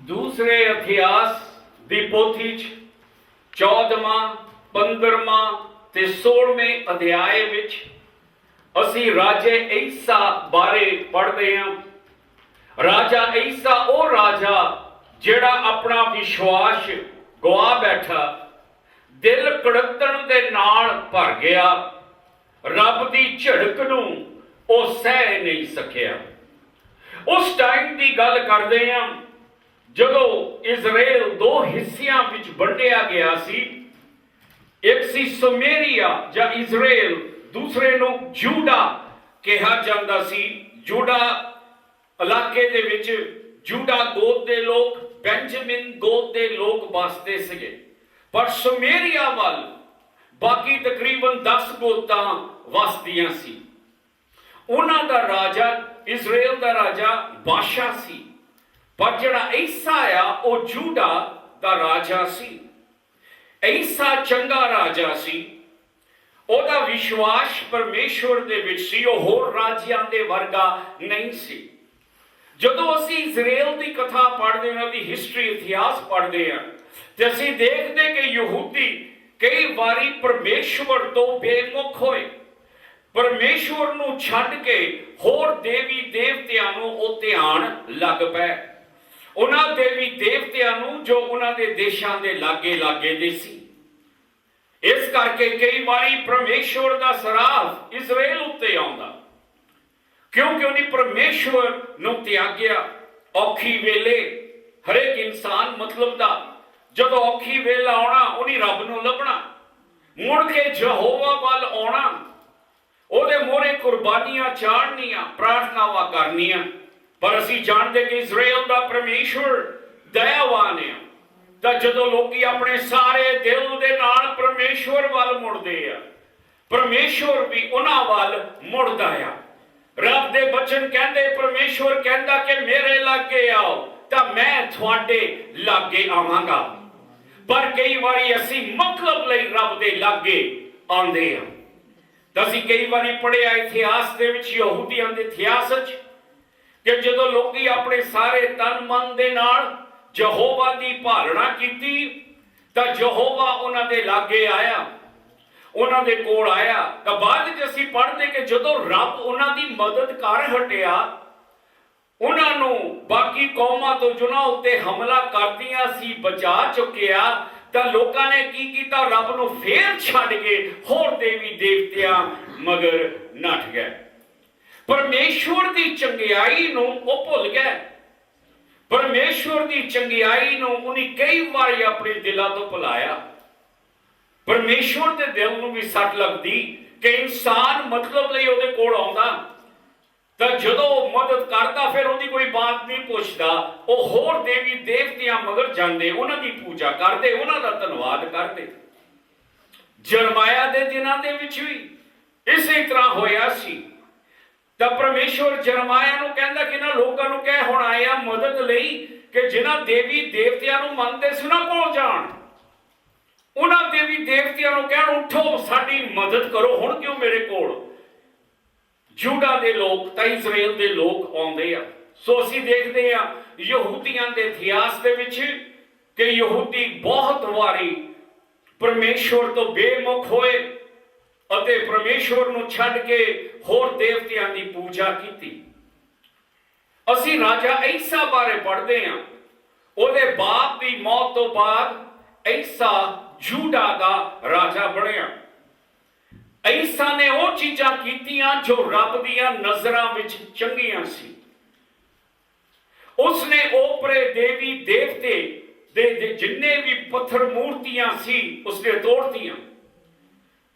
दूसरे इतिहास ਦੀ ਪੋਥੀ 'ਚ 14ਵਾਂ 15ਵਾਂ ਤੇ 16ਵੇਂ ਅਧਿਆਏ ਵਿੱਚ ਅਸੀਂ ਰਾਜੇ ਈਸਾ ਬਾਰੇ ਪੜ੍ਹਦੇ ਹਾਂ। ਰਾਜਾ ਈਸਾ ਉਹ ਰਾਜਾ ਜਿਹੜਾ ਆਪਣਾ ਵਿਸ਼ਵਾਸ ਗਵਾ ਬੈਠਾ, ਦਿਲ ਕੜਤਣ ਦੇ ਨਾਲ ਭਰ ਗਿਆ, ਰੱਬ ਦੀ ਝੜਕ ਨੂੰ ਉਹ ਸਹਿ ਨਹੀਂ ਸਕਿਆ। ਉਸ ਟਾਈਮ ਦੀ ਗੱਲ ਕਰਦੇ ਹਾਂ ਜਦੋਂ ਇਜ਼ਰਾइल ਦੋ ਹਿੱਸਿਆਂ ਵਿੱਚ ਵੰਡਿਆ ਗਿਆ ਸੀ। ਇੱਕ ਸੀ ਸਮੇਰੀਆ ਜਾਂ ਇਜ਼ਰਾइल, ਦੂਸਰੇ ਨੂੰ ਜੂਡਾ ਕਿਹਾ ਜਾਂਦਾ ਸੀ। ਜੂਡਾ ਇਲਾਕੇ ਦੇ ਵਿੱਚ ਜੂਡਾ ਗੋਤ ਦੇ ਲੋਕ, ਬੈਂਜਾਮਿਨ ਗੋਤ ਦੇ ਲੋਕ ਵਸਦੇ ਸੀਗੇ। ਪਰ ਸਮੇਰੀਆ ਵੱਲ ਬਾਕੀ ਤਕਰੀਬਨ 10 ਗੋਤਾਂ ਵਸਦੀਆਂ ਸੀ। ਉਹਨਾਂ ਦਾ ਰਾਜਾ, ਇਜ਼ਰਾइल ਦਾ ਰਾਜਾ ਬਾਦਸ਼ਾਹ ਸੀ। ਪਰ ਜਿਹੜਾ ਈਸਾ ਆ ਉਹ ਜੂਡਾ ਦਾ ਰਾਜਾ ਸੀ। ਈਸਾ ਚੰਗਾ ਰਾਜਾ ਸੀ, ਉਹਦਾ ਵਿਸ਼ਵਾਸ ਪਰਮੇਸ਼ਵਰ ਦੇ ਵਿੱਚ ਸੀ, ਉਹ ਹੋਰ ਰਾਜਿਆਂ ਦੇ ਵਰਗਾ ਨਹੀਂ ਸੀ। ਜਦੋਂ ਅਸੀਂ ਇਜ਼ਰਾइल ਦੀ ਕਥਾ ਪੜ੍ਹਦੇ ਹਾਂ, ਉਹਦੀ ਹਿਸਟਰੀ, ਇਤਿਹਾਸ ਪੜ੍ਹਦੇ ਹਾਂ, ਤੇ ਅਸੀਂ ਦੇਖਦੇ ਕਿ ਯਹੂਦੀ ਕਈ ਵਾਰੀ ਪਰਮੇਸ਼ਵਰ ਤੋਂ ਬੇਮੁਖ ਹੋਏ। ਪਰਮੇਸ਼ਵਰ ਨੂੰ ਛੱਡ ਕੇ ਹੋਰ ਦੇਵੀ ਦੇਵਤਿਆਂ ਨੂੰ ਉਹ ਧਿਆਨ ਲੱਗ ਪਏ। ਉਹਨਾਂ ਦੇਵੀ ਦੇਵਤਿਆਂ ਨੂੰ ਜੋ ਉਹਨਾਂ ਦੇ ਦੇਸ਼ਾਂ ਦੇ ਲਾਗੇ ਲਾਗੇ ਦੇ ਸੀ। ਇਸ ਕਰਕੇ ਕਈ ਵਾਰੀ ਪਰਮੇਸ਼ਵਰ ਦਾ ਸਰਾਫ ਇਜ਼ਰਾइल ਉੱਤੇ ਆਉਂਦਾ, ਕਿਉਂਕਿ ਉਹਨੇ ਪਰਮੇਸ਼ਵਰ ਨੂੰ ਤਿਆਗਿਆ। ਔਖੀ ਵੇਲੇ ਹਰੇਕ ਇਨਸਾਨ ਮਤਲਬ ਦਾ ਜਦੋਂ ਔਖੀ ਵੇਲਾ ਆਉਣਾ, ਉਹਨੇ ਰੱਬ ਨੂੰ ਲੱਭਣਾ, ਮੁੜ ਕੇ ਯਹੋਵਾ ਵੱਲ ਆਉਣਾ, ਉਹਦੇ ਮੋਹਰੇ ਕੁਰਬਾਨੀਆਂ ਚਾੜਨੀਆਂ, ਪ੍ਰਾਰਥਨਾਵਾਂ ਕਰਨੀਆਂ। ਪਰ ਅਸੀਂ ਜਾਣਦੇ ਕਿ ਇਜ਼ਰਾइल ਦਾ ਪਰਮੇਸ਼ਵਰ ਦਇਆਵਾਨ ਹੈ। ਤਾਂ ਜਦੋਂ ਲੋਕੀ ਆਪਣੇ ਸਾਰੇ ਦਿਲ ਦੇ ਨਾਲ ਪਰਮੇਸ਼ਵਰ ਵੱਲ ਮੁੜਦੇ ਆ, ਪਰਮੇਸ਼ਵਰ ਵੀ ਉਹਨਾਂ ਵੱਲ ਮੁੜਦਾ ਆ। ਰੱਬ ਦੇ ਬਚਨ ਕਹਿੰਦੇ, ਪਰਮੇਸ਼ਵਰ ਕਹਿੰਦਾ ਕਿ ਮੇਰੇ ਲਾਗੇ ਆਓ ਤਾਂ ਮੈਂ ਤੁਹਾਡੇ ਲਾਗੇ ਆਵਾਂਗਾ। ਪਰ ਕਈ ਵਾਰੀ ਅਸੀਂ ਮਤਲਬ ਲਈ ਰੱਬ ਦੇ ਲਾਗੇ ਆਉਂਦੇ ਹਾਂ। ਤਾਂ ਅਸੀਂ ਕਈ ਵਾਰੀ ਪੜ੍ਹਿਆ ਇਤਿਹਾਸ ਦੇ ਵਿੱਚ, ਯਹੂਦੀਆਂ ਦੇ ਇਤਿਹਾਸ 'ਚ, ਕਿ ਜਦੋਂ ਲੋਕੀ ਆਪਣੇ ਸਾਰੇ ਤਨ ਮਨ ਦੇ ਨਾਲ ਯਹੋਵਾ ਦੀ ਭਾਲਣਾ ਕੀਤੀ ਤਾਂ ਯਹੋਵਾ ਉਹਨਾਂ ਦੇ ਲਾਗੇ ਆਇਆ, ਉਹਨਾਂ ਦੇ ਕੋਲ ਆਇਆ। ਤਾਂ ਬਾਅਦ ਵਿੱਚ ਅਸੀਂ ਪੜ੍ਹਦੇ ਕਿ ਜਦੋਂ ਰੱਬ ਉਹਨਾਂ ਦੀ ਮਦਦ ਕਰ ਹਟਿਆ, ਉਹਨਾਂ ਨੂੰ ਬਾਕੀ ਕੌਮਾਂ ਤੋਂ ਜਿਨ੍ਹਾਂ ਉੱਤੇ ਹਮਲਾ ਕਰਦੀਆਂ ਸੀ ਬਚਾ ਚੁੱਕਿਆ, ਤਾਂ ਲੋਕਾਂ ਨੇ ਕੀ ਕੀਤਾ? ਰੱਬ ਨੂੰ ਫੇਰ ਛੱਡ ਕੇ ਹੋਰ ਦੇਵੀ ਦੇਵਤਿਆਂ ਮਗਰ ਨੱਠ ਗਏ। ਪਰਮੇਸ਼ਵਰ ਦੀ ਚੰਗਿਆਈ ਨੂੰ ਉਹ ਭੁੱਲ ਗਏ। ਪਰਮੇਸ਼ਵਰ ਦੀ ਚੰਗਿਆਈ ਨੂੰ ਉਹਨੇ ਕਈ ਵਾਰੀ ਆਪਣੇ ਦਿਲਾਂ ਤੋਂ ਭੁਲਾਇਆ। ਪਰਮੇਸ਼ਵਰ ਦੇ ਦਿਲ ਨੂੰ ਵੀ ਸੱਟ ਲੱਗਦੀ ਕਿ ਇਨਸਾਨ ਮਤਲਬ ਲਈ ਉਹਦੇ ਕੋਲ ਆਉਂਦਾ, ਤਾਂ ਜਦੋਂ ਉਹ ਮਦਦ ਕਰਦਾ ਫਿਰ ਉਹਦੀ ਕੋਈ ਬਾਤ ਨਹੀਂ ਪੁੱਛਦਾ। ਉਹ ਹੋਰ ਦੇਵੀ ਦੇਵਤਿਆਂ ਮਗਰ ਜਾਂਦੇ, ਉਹਨਾਂ ਦੀ ਪੂਜਾ ਕਰਦੇ, ਉਹਨਾਂ ਦਾ ਧੰਨਵਾਦ ਕਰਦੇ। ਜਰਮਾਇਆ ਦੇ ਦਿਨਾਂ ਦੇ ਵਿੱਚ ਵੀ ਇਸੇ ਤਰ੍ਹਾਂ ਹੋਇਆ ਸੀ। ਤਾਂ ਪਰਮੇਸ਼ਵਰ ਜਰਮਾਇਆ ਨੂੰ ਕਹਿੰਦਾ ਕਿ ਇਹਨਾਂ ਲੋਕਾਂ ਨੂੰ ਕਹਿ, ਹੁਣ ਆਇਆ ਮਦਦ ਲਈ, ਕਿ ਜਿਨ੍ਹਾਂ ਦੇਵੀ ਦੇਵਤਿਆਂ ਨੂੰ ਮੰਨਦੇ ਸੀ ਉਹਨਾਂ ਕੋਲ ਜਾਣ। ਉਹਨਾਂ ਦੇਵੀ ਦੇਵਤਿਆਂ ਨੂੰ ਕਹਿਣ, ਉੱਠੋ ਸਾਡੀ ਮਦਦ ਕਰੋ, ਹੁਣ ਕਿਉਂ ਮੇਰੇ ਕੋਲ? ਜੂਡਾ ਦੇ ਲੋਕ ਤਾਂ ਇਜ਼ਰਾइल ਦੇ ਲੋਕ ਆਉਂਦੇ ਆ। ਸੋ ਅਸੀਂ ਦੇਖਦੇ ਆ ਯਹੂਦੀਆਂ ਦੇ ਇਤਿਹਾਸ ਦੇ ਵਿੱਚ ਕਿ ਯਹੂਦੀ ਬਹੁਤ ਵਾਰੀ ਪਰਮੇਸ਼ਵਰ ਤੋਂ ਬੇਮੁਖ ਹੋਏ ਅਤੇ ਪਰਮੇਸ਼ਵਰ ਨੂੰ ਛੱਡ ਕੇ ਹੋਰ ਦੇਵਤਿਆਂ ਦੀ ਪੂਜਾ ਕੀਤੀ। ਅਸੀਂ ਰਾਜਾ ਈਸਾ ਬਾਰੇ ਪੜ੍ਹਦੇ ਹਾਂ। ਉਹਦੇ ਬਾਪ ਦੀ ਮੌਤ ਤੋਂ ਬਾਅਦ ਈਸਾ ਜੂਡਾ ਦਾ ਰਾਜਾ ਬਣਿਆ। ਈਸਾ ਨੇ ਉਹ ਚੀਜ਼ਾਂ ਕੀਤੀਆਂ ਜੋ ਰੱਬ ਦੀਆਂ ਨਜ਼ਰਾਂ ਵਿੱਚ ਚੰਗੀਆਂ ਸੀ। ਉਸਨੇ ਓਪਰੇ ਦੇਵੀ ਦੇਵਤੇ ਦੇ ਜਿੰਨੇ ਵੀ ਪੱਥਰ ਮੂਰਤੀਆਂ ਸੀ ਉਸਨੇ ਤੋੜਤੀਆਂ।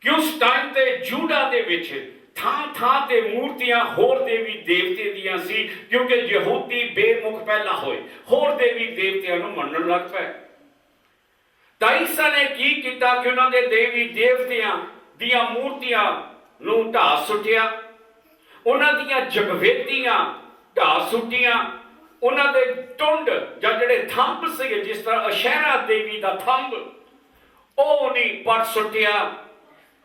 ਕਿ ਉਸ ਟਾਈਮ ਤੇ ਜੂਡਾ ਦੇ ਵਿੱਚ ਥਾਂ ਥਾਂ ਤੇ ਮੂਰਤੀਆਂ ਹੋਰ ਦੇਵੀ ਦੇਵਤੇ ਦੀਆਂ ਸੀ, ਕਿਉਂਕਿ ਯਹੂਦੀ ਬੇਮੁਖ ਪਹਿਲਾਂ ਹੋਏ, ਹੋਰ ਦੇਵੀ ਦੇਵਤਿਆਂ ਨੂੰ ਮੰਨਣ ਲੱਗ ਪਏ। ਤਾਂ ਈਸਾ ਨੇ ਕੀ ਕੀਤਾ ਕਿ ਉਹਨਾਂ ਦੇ ਦੇਵੀ ਦੇਵਤਿਆਂ ਦੀਆਂ ਮੂਰਤੀਆਂ ਨੂੰ ਢਾਹ ਸੁੱਟਿਆ, ਉਹਨਾਂ ਦੀਆਂ ਜਗਵੇਦੀਆਂ ਢਾਹ ਸੁੱਟੀਆਂ, ਉਹਨਾਂ ਦੇ ਟੁੰਡ ਜਾਂ ਜਿਹੜੇ ਥੰਬ ਸੀਗੇ, ਜਿਸ ਤਰ੍ਹਾਂ ਅਸ਼ੈਰਾ ਦੇਵੀ ਦਾ ਥੰਬ, ਉਹ ਨਹੀਂ ਪੱਟ ਸੁੱਟਿਆ।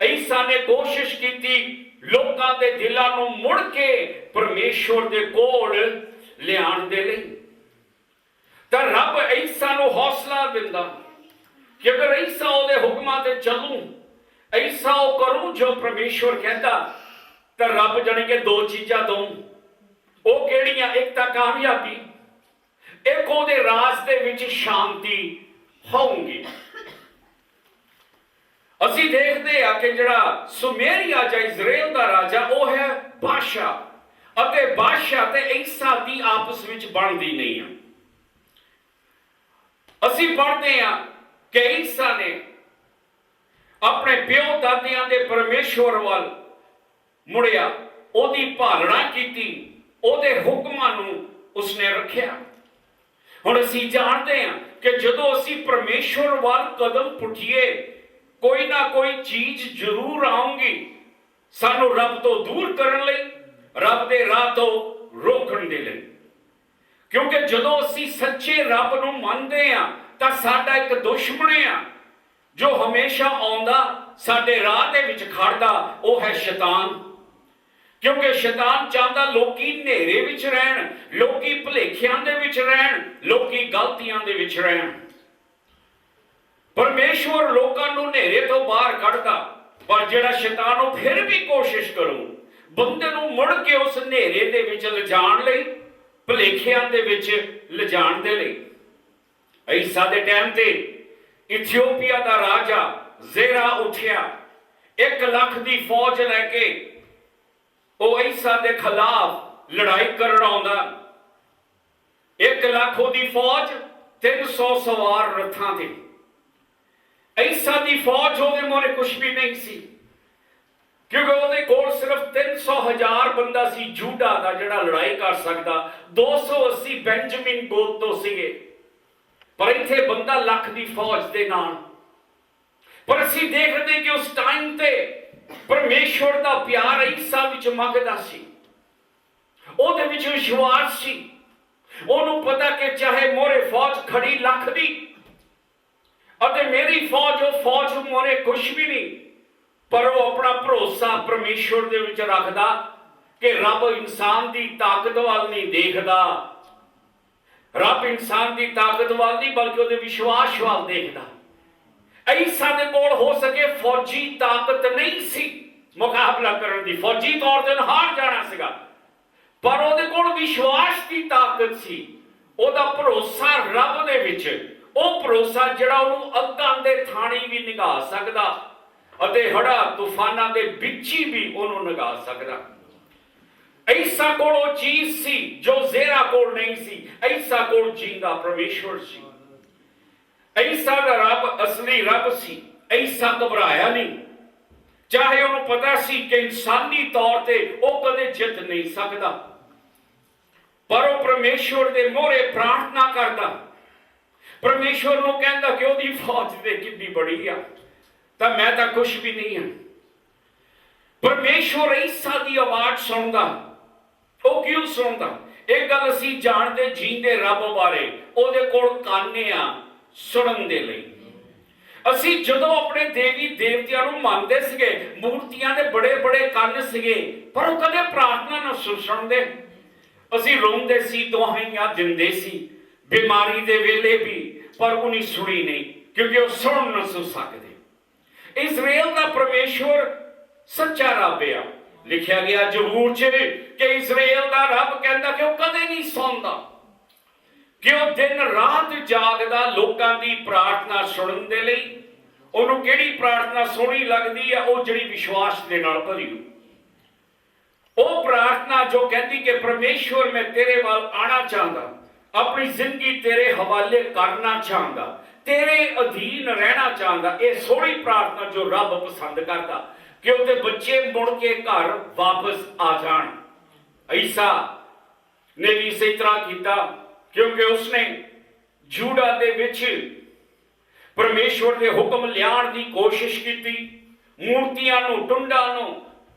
ਈਸਾ ਨੇ ਕੋਸ਼ਿਸ਼ ਕੀਤੀ ਲੋਕਾਂ ਦੇ ਦਿਲਾਂ ਨੂੰ ਮੁੜ ਕੇ ਪਰਮੇਸ਼ਵਰ ਦੇ ਕੋਲ ਲਿਆਉਣ ਦੇ ਲਈ। ਤਾਂ ਰੱਬ ਰੱਬ ਈਸਾ ਨੂੰ ਹੌਸਲਾ ਦਿੰਦਾ ਕਿ ਅਗਰ ਈਸਾ ਉਹਦੇ ਹੁਕਮਾਂ ਤੇ ਚੱਲੂ, ਈਸਾ ਉਹ ਕਰੂ ਜੋ ਪਰਮੇਸ਼ਵਰ ਕਹਿੰਦਾ, ਤਾਂ ਰੱਬ ਜਾਣੀ ਕਿ ਦੋ ਚੀਜ਼ਾਂ ਦਊ। ਉਹ ਕਿਹੜੀਆਂ? ਇੱਕ ਤਾਂ ਕਾਮਯਾਬੀ, ਇੱਕ ਉਹਦੇ ਰਾਜ ਦੇ ਵਿੱਚ ਸ਼ਾਂਤੀ ਹੋਊਗੀ। ਅਸੀਂ ਦੇਖਦੇ ਆ ਕਿ ਜਿਹੜਾ ਸੁਮੇਰੀਆ ਜਾਂ ਇਜ਼ਰਾਈਲ ਦਾ ਰਾਜਾ ਉਹ ਹੈ ਬਾਦਸ਼ਾਹ, ਅਤੇ ਬਾਦਸ਼ਾਹ ਤੇ ਈਸਾ ਦੀ ਆਪਸ ਵਿੱਚ ਬਣਦੀ ਨਹੀਂ ਆ। ਅਸੀਂ ਪੜ੍ਹਦੇ ਆ ਕਿ ਈਸਾ ਨੇ ਆਪਣੇ ਪਿਓ ਦਾਦਿਆਂ ਦੇ ਪਰਮੇਸ਼ਵਰ ਵੱਲ ਮੁੜਿਆ, ਉਹਦੀ ਪਾਲਣਾ ਕੀਤੀ, ਉਹਦੇ ਹੁਕਮਾਂ ਨੂੰ ਉਸਨੇ ਰੱਖਿਆ। ਹੁਣ ਅਸੀਂ ਜਾਣਦੇ ਹਾਂ ਕਿ ਜਦੋਂ ਅਸੀਂ ਪਰਮੇਸ਼ਵਰ ਵੱਲ ਕਦਮ ਪੁੱਟੀਏ, ਕੋਈ ਨਾ ਕੋਈ ਚੀਜ਼ ਜ਼ਰੂਰ ਆਉਂਗੀ ਸਾਨੂੰ ਰੱਬ ਤੋਂ ਦੂਰ ਕਰਨ ਲਈ, ਰੱਬ ਦੇ ਰਾਹ ਤੋਂ ਰੋਕਣ ਦੇ ਲਈ। ਕਿਉਂਕਿ ਜਦੋਂ ਅਸੀਂ ਸੱਚੇ ਰੱਬ ਨੂੰ ਮੰਨਦੇ ਹਾਂ ਤਾਂ ਸਾਡਾ ਇੱਕ ਦੁਸ਼ਮਣ ਆ ਜੋ ਹਮੇਸ਼ਾ ਆਉਂਦਾ ਸਾਡੇ ਰਾਹ ਦੇ ਵਿੱਚ ਖੜਦਾ, ਉਹ ਹੈ ਸ਼ੈਤਾਨ। ਕਿਉਂਕਿ ਸ਼ੈਤਾਨ ਚਾਹੁੰਦਾ ਲੋਕੀ ਹਨੇਰੇ ਵਿੱਚ ਰਹਿਣ, ਲੋਕੀ ਭੁਲੇਖਿਆਂ ਦੇ ਵਿੱਚ ਰਹਿਣ, ਲੋਕੀ ਗਲਤੀਆਂ ਦੇ ਵਿੱਚ ਰਹਿਣ। ਪਰਮੇਸ਼ਵਰ ਲੋਕਾਂ ਨੂੰ ਹਨੇਰੇ ਤੋਂ ਬਾਹਰ ਕੱਢਦਾ, ਪਰ ਜਿਹੜਾ ਸ਼ੈਤਾਨ ਉਹ ਫਿਰ ਵੀ ਕੋਸ਼ਿਸ਼ ਕਰੂ ਬੰਦੇ ਨੂੰ ਮੁੜ ਕੇ ਉਸ ਹਨੇਰੇ ਦੇ ਵਿੱਚ ਲਿਜਾਣ ਲਈ, ਭੁਲੇਖਿਆਂ ਦੇ ਵਿੱਚ ਲਿਜਾਣ ਦੇ ਲਈ। ਈਸਾ ਦੇ ਟਾਈਮ ਤੇ ਇਥੀਓਪੀਆ ਦਾ ਰਾਜਾ ਜ਼ੇਰਾ ਉੱਠਿਆ, 1 ਲੱਖ ਦੀ ਫੌਜ ਲੈ ਕੇ ਉਹ ਈਸਾ ਦੇ ਖਿਲਾਫ ਲੜਾਈ ਕਰਨ ਆਉਂਦਾ। 1 ਲੱਖ ਉਹਦੀ ਫੌਜ, 300 ਸਵਾਰ ਰੱਥਾਂ ਤੇ। ਈਸਾ ਦੀ ਫੌਜ ਉਹਦੇ ਮੋਰੇ ਕੁਛ ਵੀ ਨਹੀਂ ਸੀ, ਕਿਉਂਕਿ ਉਹਦੇ ਕੋਲ ਸਿਰਫ 300,000 ਬੰਦਾ ਸੀ ਜੂਡਾ ਦਾ ਜਿਹੜਾ ਲੜਾਈ ਕਰ ਸਕਦਾ। 280 ਬੈਂਜਮਿਨ ਗੋਤ ਤੋਂ ਸੀਗੇ, ਪਰ ਇੱਥੇ ਬੰਦਾ ਲੱਖ ਦੀ ਫੌਜ ਦੇ ਨਾਲ। ਪਰ ਅਸੀਂ ਦੇਖਦੇ ਕਿ ਉਸ ਟਾਈਮ ਤੇ ਪਰਮੇਸ਼ਵਰ ਦਾ ਪਿਆਰ ਈਸਾ ਵਿੱਚ ਮੰਗਦਾ ਸੀ, ਉਹਦੇ ਵਿੱਚ ਵਿਸ਼ਵਾਸ ਸੀ। ਉਹਨੂੰ ਪਤਾ ਕਿ ਚਾਹੇ ਮੋਰੇ ਫੌਜ ਖੜੀ ਲੱਖ ਦੀ ਅਤੇ ਮੇਰੀ ਫੌਜ ਉਹ ਫੌਜ ਮੋਰੇ ਕੁਛ ਵੀ ਨਹੀਂ, ਪਰ ਉਹ ਆਪਣਾ ਭਰੋਸਾ ਪਰਮੇਸ਼ਵਰ ਦੇ ਵਿੱਚ ਰੱਖਦਾ ਕਿ ਰੱਬ ਇਨਸਾਨ ਦੀ ਤਾਕਤ ਵੱਲ ਨਹੀਂ ਦੇਖਦਾ, ਰੱਬ ਇਨਸਾਨ ਦੀ ਤਾਕਤ ਵੱਲ ਨਹੀਂ ਬਲਕਿ ਉਹਦੇ ਵਿਸ਼ਵਾਸ ਵੱਲ ਦੇਖਦਾ। ਈਸਾ ਦੇ ਕੋਲ ਹੋ ਸਕੇ ਫੌਜੀ ਤਾਕਤ ਨਹੀਂ ਸੀ ਮੁਕਾਬਲਾ ਕਰਨ ਦੀ, ਫੌਜੀ ਤੌਰ ਤੇ ਹਾਰ ਜਾਣਾ ਸੀਗਾ, ਪਰ ਉਹਦੇ ਕੋਲ ਵਿਸ਼ਵਾਸ ਦੀ ਤਾਕਤ ਸੀ, ਉਹਦਾ ਭਰੋਸਾ ਰੱਬ ਦੇ ਵਿੱਚ, ਉਹ ਭਰੋਸਾ ਜਿਹੜਾ ਉਹਨੂੰ ਅੱਗਾਂ ਦੇ ਥਾਣੀ ਵੀ ਨਿਗਾਹ ਸਕਦਾ ਅਤੇ ਹੜ੍ਹਾਂ ਤੂਫਾਨਾਂ ਦੇ ਵਿੱਚ ਹੀ ਵੀ ਉਹਨੂੰ ਨਿਗਾਹ ਸਕਦਾ। ਈਸਾ ਕੋਲ ਉਹ ਚੀਜ਼ ਸੀ ਜੋ ਜ਼ੇਰਾ ਕੋਲ ਨਹੀਂ ਸੀ। ਈਸਾ ਕੋਲ ਜਿੰਦਾ ਪਰਮੇਸ਼ਵਰ ਸੀ। ਈਸਾ ਦਾ ਰੱਬ ਅਸਲੀ ਰੱਬ ਸੀ। ਈਸਾ ਘਬਰਾਇਆ ਨਹੀਂ, ਚਾਹੇ ਉਹਨੂੰ ਪਤਾ ਸੀ ਕਿ ਇਨਸਾਨੀ ਤੌਰ ਤੇ ਉਹ ਕਦੇ ਜਿੱਤ ਨਹੀਂ ਸਕਦਾ, ਪਰ ਉਹ ਪਰਮੇਸ਼ਵਰ ਦੇ ਮੂਹਰੇ ਪ੍ਰਾਰਥਨਾ ਕਰਦਾ। ਪਰਮੇਸ਼ਵਰ ਨੂੰ ਕਹਿੰਦਾ ਕਿ ਉਹਦੀ ਫੌਜ ਤੇ ਕਿੰਨੀ ਬੜੀ ਆ, ਤਾਂ ਮੈਂ ਤਾਂ ਕੁਛ ਵੀ ਨਹੀਂ ਹਾਂ। ਪਰਮੇਸ਼ਵਰ ਈਸਾ ਦੀ ਆਵਾਜ਼ ਸੁਣਦਾ। ਉਹ ਕਿਉਂ ਸੁਣਦਾ? ਇੱਕ ਗੱਲ ਅਸੀਂ ਜਾਣਦੇ ਜੀਂਦੇ ਰੱਬ ਬਾਰੇ, ਉਹਦੇ ਕੋਲ ਕੰਨ ਆ ਸੁਣਨ ਦੇ ਲਈ। ਅਸੀਂ ਜਦੋਂ ਆਪਣੇ ਦੇਵੀ ਦੇਵਤਿਆਂ ਨੂੰ ਮੰਨਦੇ ਸੀਗੇ, ਮੂਰਤੀਆਂ ਦੇ ਬੜੇ ਬੜੇ ਕੰਨ ਸੀਗੇ, ਪਰ ਉਹ ਕਦੇ ਪ੍ਰਾਰਥਨਾ ਨਾ ਸੁਣਦੇ। ਅਸੀਂ ਰੋਂਦੇ ਸੀ, ਦੁਆਈਆਂ ਦਿੰਦੇ ਸੀ ਬਿਮਾਰੀ ਦੇ ਵੇਲੇ ਵੀ, ਪਰ ਉਹਨੇ ਸੁਣੀ ਨਹੀਂ, ਕਿਉਂਕਿ ਉਹ ਸੁਣ ਨਾ ਸਕਦੇ। ਇਜ਼ਰਾਈਲ ਦਾ ਪਰਮੇਸ਼ਵਰ ਸੱਚਾ ਰੱਬ ਆ। ਲਿਖਿਆ ਗਿਆ ਜ਼ਬੂਰ 'ਚ ਕਿ ਇਜ਼ਰਾਈਲ ਦਾ ਰੱਬ ਕਹਿੰਦਾ ਕਿ ਉਹ ਕਦੇ ਨਹੀਂ ਸੌਂਦਾ, ਕਿ ਉਹ ਦਿਨ ਰਾਤ ਜਾਗਦਾ ਲੋਕਾਂ ਦੀ ਪ੍ਰਾਰਥਨਾ ਸੁਣਨ ਦੇ ਲਈ। ਉਹਨੂੰ ਕਿਹੜੀ ਪ੍ਰਾਰਥਨਾ ਸੋਹਣੀ ਲੱਗਦੀ ਆ? ਉਹ ਜਿਹੜੀ ਵਿਸ਼ਵਾਸ ਦੇ ਨਾਲ ਭਰੀ ਹੋ, ਉਹ ਪ੍ਰਾਰਥਨਾ ਜੋ ਕਹਿੰਦੀ ਕਿ ਪਰਮੇਸ਼ਵਰ ਮੈਂ ਤੇਰੇ ਵੱਲ ਆਣਾ ਚਾਹੁੰਦਾ, ਆਪਣੀ ਜ਼ਿੰਦਗੀ ਤੇਰੇ ਹਵਾਲੇ ਕਰਨਾ ਚਾਹੁੰਦਾ, ਤੇਰੇ ਅਧੀਨ ਰਹਿਣਾ ਚਾਹੁੰਦਾ। ਇਹ ਸੋਹਣੀ ਪ੍ਰਾਰਥਨਾ ਜੋ ਰੱਬ ਪਸੰਦ ਕਰਦਾ ਕਿ ਉਹਦੇ ਬੱਚੇ ਮੁੜ ਕੇ ਘਰ ਵਾਪਸ ਆ ਜਾਣ। ਈਸਾ ਨੇ ਵੀ ਇਸੇ ਤਰ੍ਹਾਂ ਕੀਤਾ, ਕਿਉਂਕਿ ਉਸਨੇ ਜੂਡਾ ਦੇ ਵਿੱਚ ਪਰਮੇਸ਼ਵਰ ਦੇ ਹੁਕਮ ਲਿਆਉਣ ਦੀ ਕੋਸ਼ਿਸ਼ ਕੀਤੀ। ਮੂਰਤੀਆਂ ਨੂੰ, ਟੁੰਡਾਂ ਨੂੰ,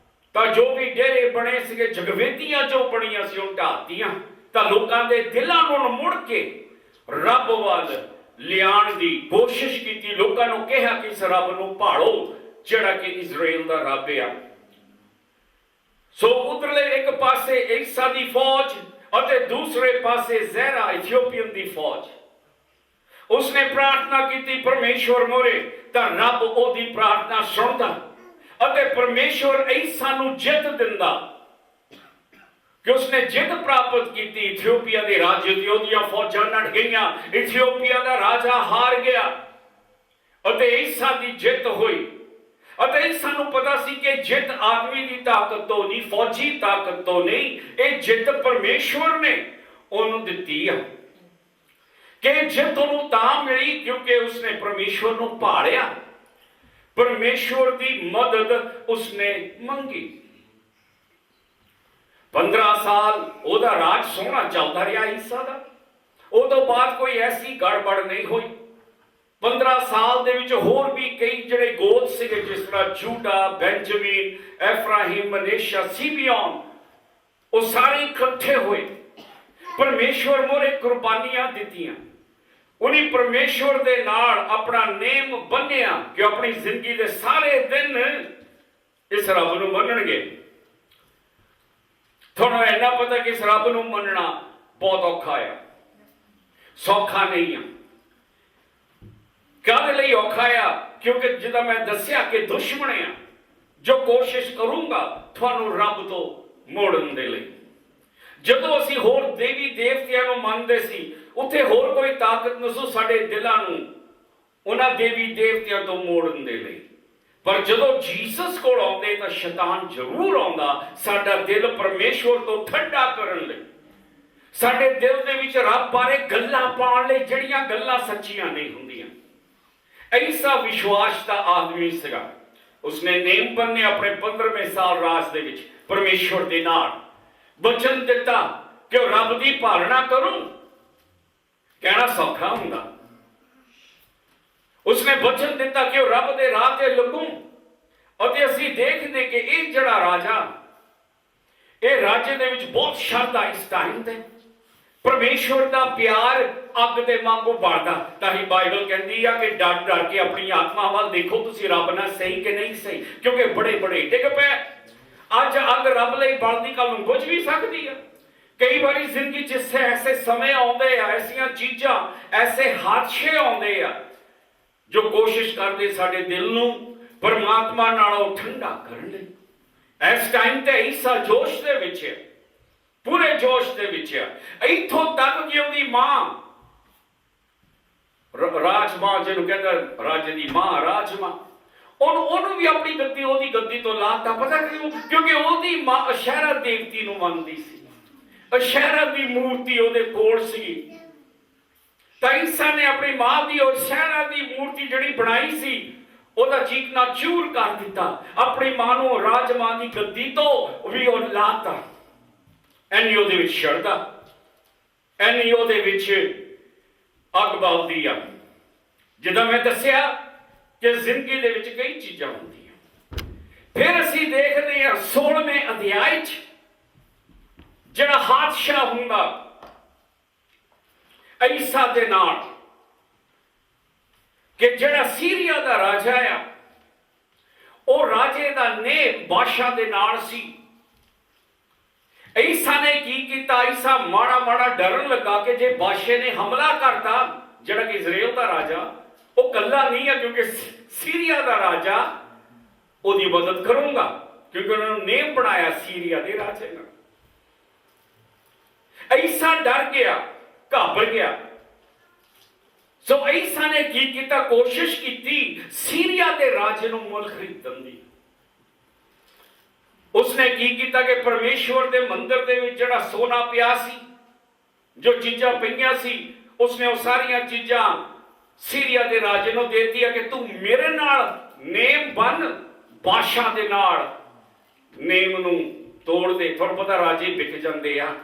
ਤਾਂ ਜੋ ਵੀ ਡੇਰੇ ਬਣੇ ਸੀਗੇ, ਜਗਵੇਦੀਆਂ ਜੋ ਬਣੀਆਂ ਸੀ ਉਹ ਢਾਤੀਆਂ, ਤਾਂ ਲੋਕਾਂ ਦੇ ਦਿਲਾਂ ਨੂੰ ਮੁੜ ਕੇ ਰੱਬ ਵੱਲ ਲਿਆਉਣ ਦੀ ਕੋਸ਼ਿਸ਼ ਕੀਤੀ। ਲੋਕਾਂ ਨੂੰ ਕਿਹਾ ਕਿ ਇਸ ਰੱਬ ਨੂੰ ਭਾਲੋ ਜਿਹੜਾ ਕਿ ਇਜ਼ਰਾਈਲ ਦਾ ਰੱਬ ਆ। ਸੋ ਉਧਰਲੇ ਇੱਕ ਪਾਸੇ ਈਸਾ ਦੀ ਫੌਜ ਅਤੇ ਦੂਸਰੇ ਪਾਸੇ ਜ਼ੇਰਾ ਇਥੀਓਪੀਅਨ ਦੀ ਫੌਜ। ਉਸਨੇ ਪ੍ਰਾਰਥਨਾ ਕੀਤੀ ਪਰਮੇਸ਼ਵਰ ਮੋਰੇ, ਤਾਂ ਰੱਬ ਉਹਦੀ ਪ੍ਰਾਰਥਨਾ ਸੁਣਦਾ ਅਤੇ ਪਰਮੇਸ਼ਵਰ ਐਸਾ ਨੂੰ ਜਿੱਤ ਦਿੰਦਾ ਕਿ ਉਸਨੇ ਜਿੱਤ ਪ੍ਰਾਪਤ ਕੀਤੀ। ਇਥਿਓਪੀਆ ਦੇ ਰਾਜੇ ਤੇ ਉਹਦੀਆਂ ਫੌਜਾਂ ਨੱਠ ਗਈਆਂ, ਇਥਿਓਪੀਆ ਦਾ ਰਾਜਾ ਹਾਰ ਗਿਆ ਅਤੇ ਐਸਾ ਦੀ ਜਿੱਤ ਹੋਈ। ਅਤੇ ਸਾਨੂੰ ਪਤਾ ਸੀ ਕਿ ਜਿੱਤ ਆਦਮੀ ਦੀ ਤਾਕਤ ਤੋਂ ਨਹੀਂ, ਫੌਜੀ ਤਾਕਤ ਤੋਂ ਨਹੀਂ, ਇਹ ਜਿੱਤ ਪਰਮੇਸ਼ਵਰ ਨੇ ਉਹਨੂੰ ਦਿੱਤੀ ਆ। ਕਿ ਜਿੱਤ ਉਹਨੂੰ ਤਾਂ ਮਿਲੀ ਕਿਉਂਕਿ ਉਸਨੇ ਪਰਮੇਸ਼ਵਰ ਨੂੰ ਭਾਲਿਆ, ਪਰਮੇਸ਼ਵਰ ਦੀ ਮਦਦ ਉਸਨੇ ਮੰਗੀ। 15 ਸਾਲ ਉਹਦਾ ਰਾਜ ਸੋਹਣਾ ਚੱਲਦਾ ਰਿਹਾ ਈਸਾ ਦਾ। ਉਹ ਤੋਂ ਬਾਅਦ ਕੋਈ ਐਸੀ ਗੜਬੜ ਨਹੀਂ ਹੋਈ। 15 ਸਾਲ ਦੇ ਵਿੱਚ ਹੋਰ ਵੀ ਕਈ ਜਿਹੜੇ ਗੋਤ ਸੀਗੇ, ਜਿਸ ਤਰ੍ਹਾਂ ਜੂਡਾ, ਬੈਂਜਮੀਨ, ਐਫਰਾਹੀਮ, ਮਨੇਸ਼ਾ, ਸਿਮਿਓਨ, ਉਹ ਸਾਰੇ ਇਕੱਠੇ ਹੋਏ, ਪਰਮੇਸ਼ਵਰ ਮੋਰੇ ਕੁਰਬਾਨੀਆਂ ਦਿੱਤੀਆਂ। ਉਹਨੇ ਪਰਮੇਸ਼ਵਰ ਦੇ ਨਾਲ ਆਪਣਾ ਨੇਮ ਬੰਨਿਆ ਕਿ ਆਪਣੀ ਜ਼ਿੰਦਗੀ ਦੇ ਸਾਰੇ ਦਿਨ ਇਸ ਰੱਬ ਨੂੰ ਮੰਨਣਗੇ। ਤੁਹਾਨੂੰ ਇੰਨਾ ਪਤਾ ਕਿ ਇਸ ਰੱਬ ਨੂੰ ਮੰਨਣਾ ਬਹੁਤ ਔਖਾ ਆ, ਸੌਖਾ ਨਹੀਂ ਆ। ਕਾਹਦੇ ਲਈ ਔਖਾ ਆ? ਕਿਉਂਕਿ ਜਿੱਦਾਂ ਮੈਂ ਦੱਸਿਆ ਕਿ ਦੁਸ਼ਮਣ ਆ ਜੋ ਕੋਸ਼ਿਸ਼ ਕਰੂੰਗਾ ਤੁਹਾਨੂੰ ਰੱਬ ਤੋਂ ਮੋੜਨ ਦੇ ਲਈ। ਜਦੋਂ ਅਸੀਂ ਹੋਰ ਦੇਵੀ ਦੇਵਤਿਆਂ ਨੂੰ ਮੰਨਦੇ ਸੀ, ਉੱਥੇ ਹੋਰ ਕੋਈ ਤਾਕਤ ਨਹੀਂ ਸੀ ਸਾਡੇ ਦਿਲਾਂ ਨੂੰ ਉਹਨਾਂ ਦੇਵੀ ਦੇਵਤਿਆਂ ਤੋਂ ਮੋੜਨ ਦੇ ਲਈ। ਪਰ ਜਦੋਂ ਜੀਸਸ ਕੋਲ ਆਉਂਦੇ ਤਾਂ ਸ਼ੈਤਾਨ ਜ਼ਰੂਰ ਆਉਂਦਾ ਸਾਡਾ ਦਿਲ ਪਰਮੇਸ਼ਵਰ ਤੋਂ ਠੰਡਾ ਕਰਨ ਲਈ, ਸਾਡੇ ਦਿਲ ਦੇ ਵਿੱਚ ਰੱਬ ਬਾਰੇ ਗੱਲਾਂ ਪਾਉਣ ਲਈ ਜਿਹੜੀਆਂ ਗੱਲਾਂ ਸੱਚੀਆਂ ਨਹੀਂ ਹੁੰਦੀਆਂ। ਐਸਾ ਵਿਸ਼ਵਾਸ ਦਾ ਆਦਮੀ ਸੀਗਾ। ਉਸਨੇ ਨੇਮ ਬੰਨੇ ਆਪਣੇ 15ਵੇਂ ਸਾਲ ਰਾਜ ਦੇ ਵਿੱਚ ਪਰਮੇਸ਼ਵਰ ਦੇ ਨਾਲ ਵਚਨ ਦਿੱਤਾ ਕਿ ਉਹ ਰੱਬ ਦੀ ਪਾਲਣਾ ਕਰੂੰ। ਕਹਿਣਾ ਸੌਖਾ ਹੁੰਦਾ। ਉਸਨੇ ਵਚਨ ਦਿੱਤਾ ਕਿ ਉਹ ਰੱਬ ਦੇ ਰਾਹ ਤੇ ਲੱਗੂ। ਅਤੇ ਅਸੀਂ ਦੇਖਦੇ ਕਿ ਇਹ ਜਿਹੜਾ ਰਾਜਾ, ਇਹ ਰਾਜੇ ਦੇ ਵਿੱਚ ਬਹੁਤ ਸ਼ਰਧਾ ਇਸ ਟਾਈਮ ਤੇ। ਪਰਮੇਸ਼ਵਰ ਦਾ ਪਿਆਰ ਅੱਗ ਦੇ ਵਾਂਗੂ ਬਲਦਾ। ਤਾਂ ਹੀ ਬਾਈਬਲ ਕਹਿੰਦੀ ਆ ਕਿ ਡਰ ਡਰ ਕੇ ਆਪਣੀ ਆਤਮਾ ਵੱਲ ਦੇਖੋ ਤੁਸੀਂ ਰੱਬ ਨਾਲ ਸਹੀ ਕਿ ਨਹੀਂ ਸਹੀ, ਕਿਉਂਕਿ ਬੜੇ ਬੜੇ ਡਿੱਗ ਪਏ। ਅੱਜ ਅੱਗ ਰੱਬ ਲਈ ਬਲਦੀ, ਕੱਲ ਨੂੰ ਕੁਝ ਵੀ ਸਕਦੀ ਆ। ਕਈ ਵਾਰੀ ਜ਼ਿੰਦਗੀ 'ਚ ਐਸੇ ਸਮੇਂ ਆਉਂਦੇ ਆ, ਐਸੀਆਂ ਚੀਜ਼ਾਂ, ਐਸੇ ਹਾਦਸੇ ਆਉਂਦੇ ਆ ਜੋ ਕੋਸ਼ਿਸ਼ ਕਰਦੇ ਸਾਡੇ ਦਿਲ ਨੂੰ ਪਰਮਾਤਮਾ ਨਾਲੋਂ ਠੰਡਾ ਕਰਨ ਲਈ। ਇਸ ਟਾਈਮ ਤੇ ਈਸਾ ਜੋਸ਼ ਦੇ ਵਿੱਚ ਹੈ, ਪੂਰੇ ਜੋਸ਼ ਦੇ ਵਿੱਚ ਹੈ। ਇੱਥੋਂ ਤੱਕ ਕਿ ਉਹਦੀ ਮਾਂ, ਰਾਜਮਾਂ ਜਿਹਨੂੰ ਕਹਿੰਦਾ, ਰਾਜੇ ਦੀ ਮਾਂ ਰਾਜਮਾਂ, ਉਹਨੂੰ ਵੀ ਆਪਣੀ ਗੱਦੀ, ਉਹਦੀ ਗੱਦੀ ਤੋਂ ਲਾਤਾ। ਪਤਾ ਕਿਉਂ? ਕਿਉਂਕਿ ਉਹਦੀ ਮਾਂ ਅਸ਼ੈਰਾ ਦੇਵਤੀ ਨੂੰ ਮੰਨਦੀ ਸੀ। ਅਸ਼ੈਰਾ ਦੀ ਮੂਰਤੀ ਉਹਦੇ ਕੋਲ ਸੀ। ਤਾਂ ਈਸਾ ਨੇ ਆਪਣੀ ਮਾਂ ਦੀ ਅਸ਼ੈਰਾ ਦੀ ਮੂਰਤੀ ਜਿਹੜੀ ਬਣਾਈ ਸੀ, ਉਹਦਾ ਚੀਕਣਾ ਚੂਰ ਕਰ ਦਿੱਤਾ। ਆਪਣੀ ਮਾਂ ਨੂੰ ਰਾਜਮਾਂ ਦੀ ਗੱਦੀ ਤੋਂ ਵੀ ਉਹ ਲਾਤਾ। ਐਨੀ ਉਹਦੇ ਵਿੱਚ ਸ਼ਰਧਾ, ਐਨੀ ਉਹਦੇ ਵਿੱਚ ਅੱਗ ਬਲਦੀ ਆ। ਜਿੱਦਾਂ ਮੈਂ ਦੱਸਿਆ ਕਿ ਜ਼ਿੰਦਗੀ ਦੇ ਵਿੱਚ ਕਈ ਚੀਜ਼ਾਂ ਹੁੰਦੀਆਂ। ਫਿਰ ਅਸੀਂ ਦੇਖਦੇ ਹਾਂ 16ਵੇਂ ਅਧਿਆਇ 'ਚ ਜਿਹੜਾ ਹਾਦਸਾ ਹੁੰਦਾ ਈਸਾ ਦੇ ਨਾਲ, ਕਿ ਜਿਹੜਾ ਸੀਰੀਆ ਦਾ ਰਾਜਾ ਆ, ਉਹ ਰਾਜੇ ਦਾ ਨੇਮ ਬਾਦਸ਼ਾਹ ਦੇ ਨਾਲ ਸੀ। ਈਸਾ ਨੇ ਕੀ ਕੀਤਾ? ਈਸਾ ਮਾੜਾ ਮਾੜਾ ਡਰਨ ਲੱਗਾ ਕਿ ਜੇ ਬਾਦਸ਼ਾਹ ਨੇ ਹਮਲਾ ਕਰਤਾ, ਜਿਹੜਾ ਕਿ ਇਜ਼ਰਾਈਲ ਦਾ ਰਾਜਾ, ਉਹ ਕੱਲਾ ਨਹੀਂ ਹੈ, ਕਿਉਂਕਿ ਸੀਰੀਆ ਦਾ ਰਾਜਾ ਉਹਦੀ ਮਦਦ ਕਰੂੰਗਾ, ਕਿਉਂਕਿ ਉਹਨਾਂ ਨੂੰ ਨੇਮ ਬਣਾਇਆ ਸੀਰੀਆ ਦੇ ਰਾਜੇ ਨੇ। ਈਸਾ ਡਰ ਗਿਆ, ਘਾਬਰ ਗਿਆ। ਸੋ ਈਸਾ ਨੇ ਕੀ ਕੀਤਾ? ਕੋਸ਼ਿਸ਼ ਕੀਤੀ ਸੀਰੀਆ ਦੇ ਰਾਜੇ ਨੂੰ ਮੁੱਲ ਖਰੀਦਣ ਦੀ। ਉਸਨੇ ਕੀ ਕੀਤਾ ਕਿ ਪਰਮੇਸ਼ਵਰ ਦੇ ਮੰਦਿਰ ਦੇ ਵਿੱਚ ਜਿਹੜਾ ਸੋਨਾ ਪਿਆ ਸੀ, ਜੋ ਚੀਜ਼ਾਂ ਪਈਆਂ ਸੀ, ਉਸਨੇ ਉਹ ਸਾਰੀਆਂ ਚੀਜ਼ਾਂ ਸੀਰੀਆ ਦੇ ਰਾਜੇ ਨੂੰ ਦੇ ਦਿੱਤੀਆਂ ਕਿ ਤੂੰ ਮੇਰੇ ਨਾਲ ਨੇਮ ਬੰਨ, ਬਾਦਸ਼ਾਹ ਦੇ ਨਾਲ ਨੇਮ ਨੂੰ ਤੋੜ ਦੇ। ਤੁਹਾਨੂੰ ਪਤਾ ਰਾਜੇ ਵਿਕ ਜਾਂਦੇ ਆ,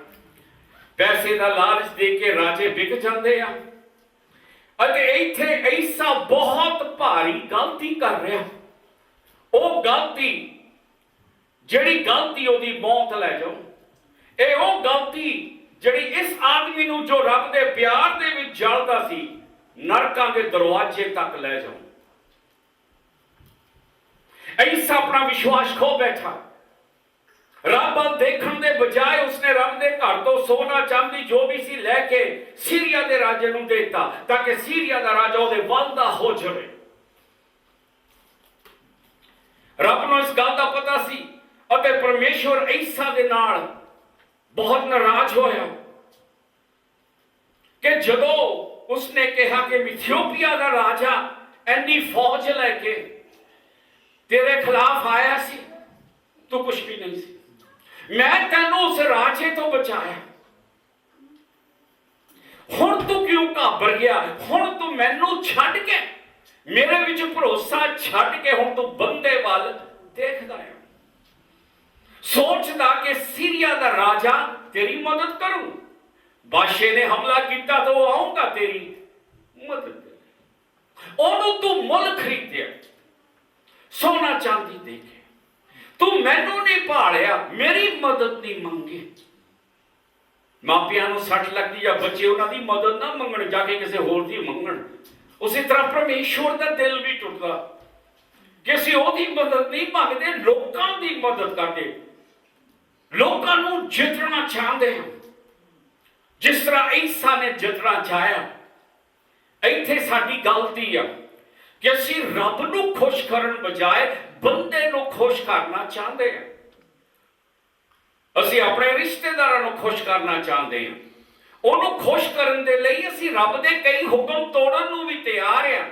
ਪੈਸੇ ਦਾ ਲਾਲਚ ਦੇ ਕੇ ਰਾਜੇ ਵਿਕ ਜਾਂਦੇ ਆ। ਅਤੇ ਇੱਥੇ ਈਸਾ ਬਹੁਤ ਭਾਰੀ ਗਲਤੀ ਕਰ ਰਿਹਾ। ਉਹ ਗਲਤੀ ਜਿਹੜੀ ਗਲਤੀ ਉਹਦੀ ਮੌਤ ਲੈ ਜਾਓ। ਇਹ ਉਹ ਗਲਤੀ ਜਿਹੜੀ ਇਸ ਆਦਮੀ ਨੂੰ, ਜੋ ਰੱਬ ਦੇ ਪਿਆਰ ਦੇ ਵਿੱਚ ਜਲਦਾ ਸੀ, ਨਰਕਾਂ ਦੇ ਦਰਵਾਜ਼ੇ ਤੱਕ ਲੈ ਜਾਓ। ਈਸਾ ਆਪਣਾ ਵਿਸ਼ਵਾਸ ਖੋ ਬੈਠਾ। ਰੱਬ ਵੱਲ ਦੇਖਣ ਦੇ ਬਜਾਏ ਉਸਨੇ ਰੱਬ ਦੇ ਘਰ ਤੋਂ ਸੋਨਾ ਚਾਂਦੀ ਜੋ ਵੀ ਸੀ ਲੈ ਕੇ ਸੀਰੀਆ ਦੇ ਰਾਜੇ ਨੂੰ ਦੇ ਦਿੱਤਾ, ਤਾਂ ਕਿ ਸੀਰੀਆ ਦਾ ਰਾਜਾ ਉਹਦੇ ਵੱਲ ਦਾ ਹੋ ਜਾਵੇ। ਰੱਬ ਨੂੰ ਇਸ ਗੱਲ ਦਾ ਪਤਾ ਸੀ ਅਤੇ ਪਰਮੇਸ਼ਵਰ ਈਸਾ ਦੇ ਨਾਲ ਬਹੁਤ ਨਾਰਾਜ਼ ਹੋਇਆ ਕਿ ਜਦੋਂ ਉਸਨੇ ਕਿਹਾ ਕਿ ਇਥਿਓਪੀਆ ਦਾ ਰਾਜਾ ਇੰਨੀ ਫੌਜ ਲੈ ਕੇ ਤੇਰੇ ਖਿਲਾਫ ਆਇਆ ਸੀ, ਤੂੰ ਕੁਛ ਵੀ ਨਹੀਂ ਸੀ, ਮੈਂ ਤੈਨੂੰ ਉਸ ਰਾਜੇ ਤੋਂ ਬਚਾਇਆ, ਹੁਣ ਤੂੰ ਕਿਉਂ ਘਾਬਰ ਗਿਆ? ਹੁਣ ਤੂੰ ਮੈਨੂੰ ਛੱਡ ਕੇ, ਮੇਰੇ ਵਿੱਚ ਭਰੋਸਾ ਛੱਡ ਕੇ ਹੁਣ ਤੂੰ ਬੰਦੇ ਵੱਲ ਦੇਖਦਾ ਹੈ, ਸੋਚਦਾ ਕਿ ਸੀਰੀਆ ਦਾ ਰਾਜਾ ਤੇਰੀ ਮਦਦ ਕਰੂ, ਬਾਦਸ਼ਾਹ ਨੇ ਹਮਲਾ ਕੀਤਾ ਤਾਂ ਉਹ ਆਊਗਾ ਤੇਰੀ ਮਦਦ ਕਰਨ। ਉਹਨੂੰ ਤੂੰ ਮੁੱਲ ਖਰੀਦਿਆ ਸੋਨਾ ਚਾਂਦੀ ਦੇ ਕੇ, ਤੂੰ ਮੈਨੂੰ ਨਹੀਂ ਭਾਲਿਆ, ਮੇਰੀ ਮਦਦ ਨਹੀਂ ਮੰਗੀ। ਮਾਪਿਆਂ ਨੂੰ ਸੱਟ ਲੱਗਦੀ ਆ, ਬੱਚੇ ਉਹਨਾਂ ਦੀ ਮਦਦ ਨਾ ਮੰਗਣ, ਜਾ ਕੇ ਕਿਸੇ ਹੋਰ ਦੀ ਮੰਗਣ। ਉਸੇ ਤਰ੍ਹਾਂ ਪਰਮੇਸ਼ਵਰ ਦਾ ਦਿਲ ਵੀ ਟੁੱਟਦਾ ਕਿ ਅਸੀਂ ਉਹਦੀ ਮਦਦ ਨਹੀਂ ਮੰਗਦੇ, ਲੋਕਾਂ ਦੀ ਮਦਦ ਕਰਦੇ, ਲੋਕਾਂ ਨੂੰ ਜਿੱਤਣਾ ਚਾਹੁੰਦੇ ਹਾਂ, ਜਿਸ ਤਰ੍ਹਾਂ ਈਸਾ ਨੇ ਜਿੱਤਣਾ ਚਾਹਿਆ। ਇੱਥੇ ਸਾਡੀ ਗਲਤੀ ਆ ਕਿ ਅਸੀਂ ਰੱਬ ਨੂੰ ਖੁਸ਼ ਕਰਨ ਬਜਾਏ ਬੰਦੇ ਨੂੰ ਖੁਸ਼ ਕਰਨਾ ਚਾਹੁੰਦੇ ਹਾਂ। ਅਸੀਂ ਆਪਣੇ ਰਿਸ਼ਤੇਦਾਰਾਂ ਨੂੰ ਖੁਸ਼ ਕਰਨਾ ਚਾਹੁੰਦੇ ਹਾਂ। ਉਹਨੂੰ ਖੁਸ਼ ਕਰਨ ਦੇ ਲਈ ਅਸੀਂ ਰੱਬ ਦੇ ਕਈ ਹੁਕਮ ਤੋੜਨ ਨੂੰ ਵੀ ਤਿਆਰ ਹਾਂ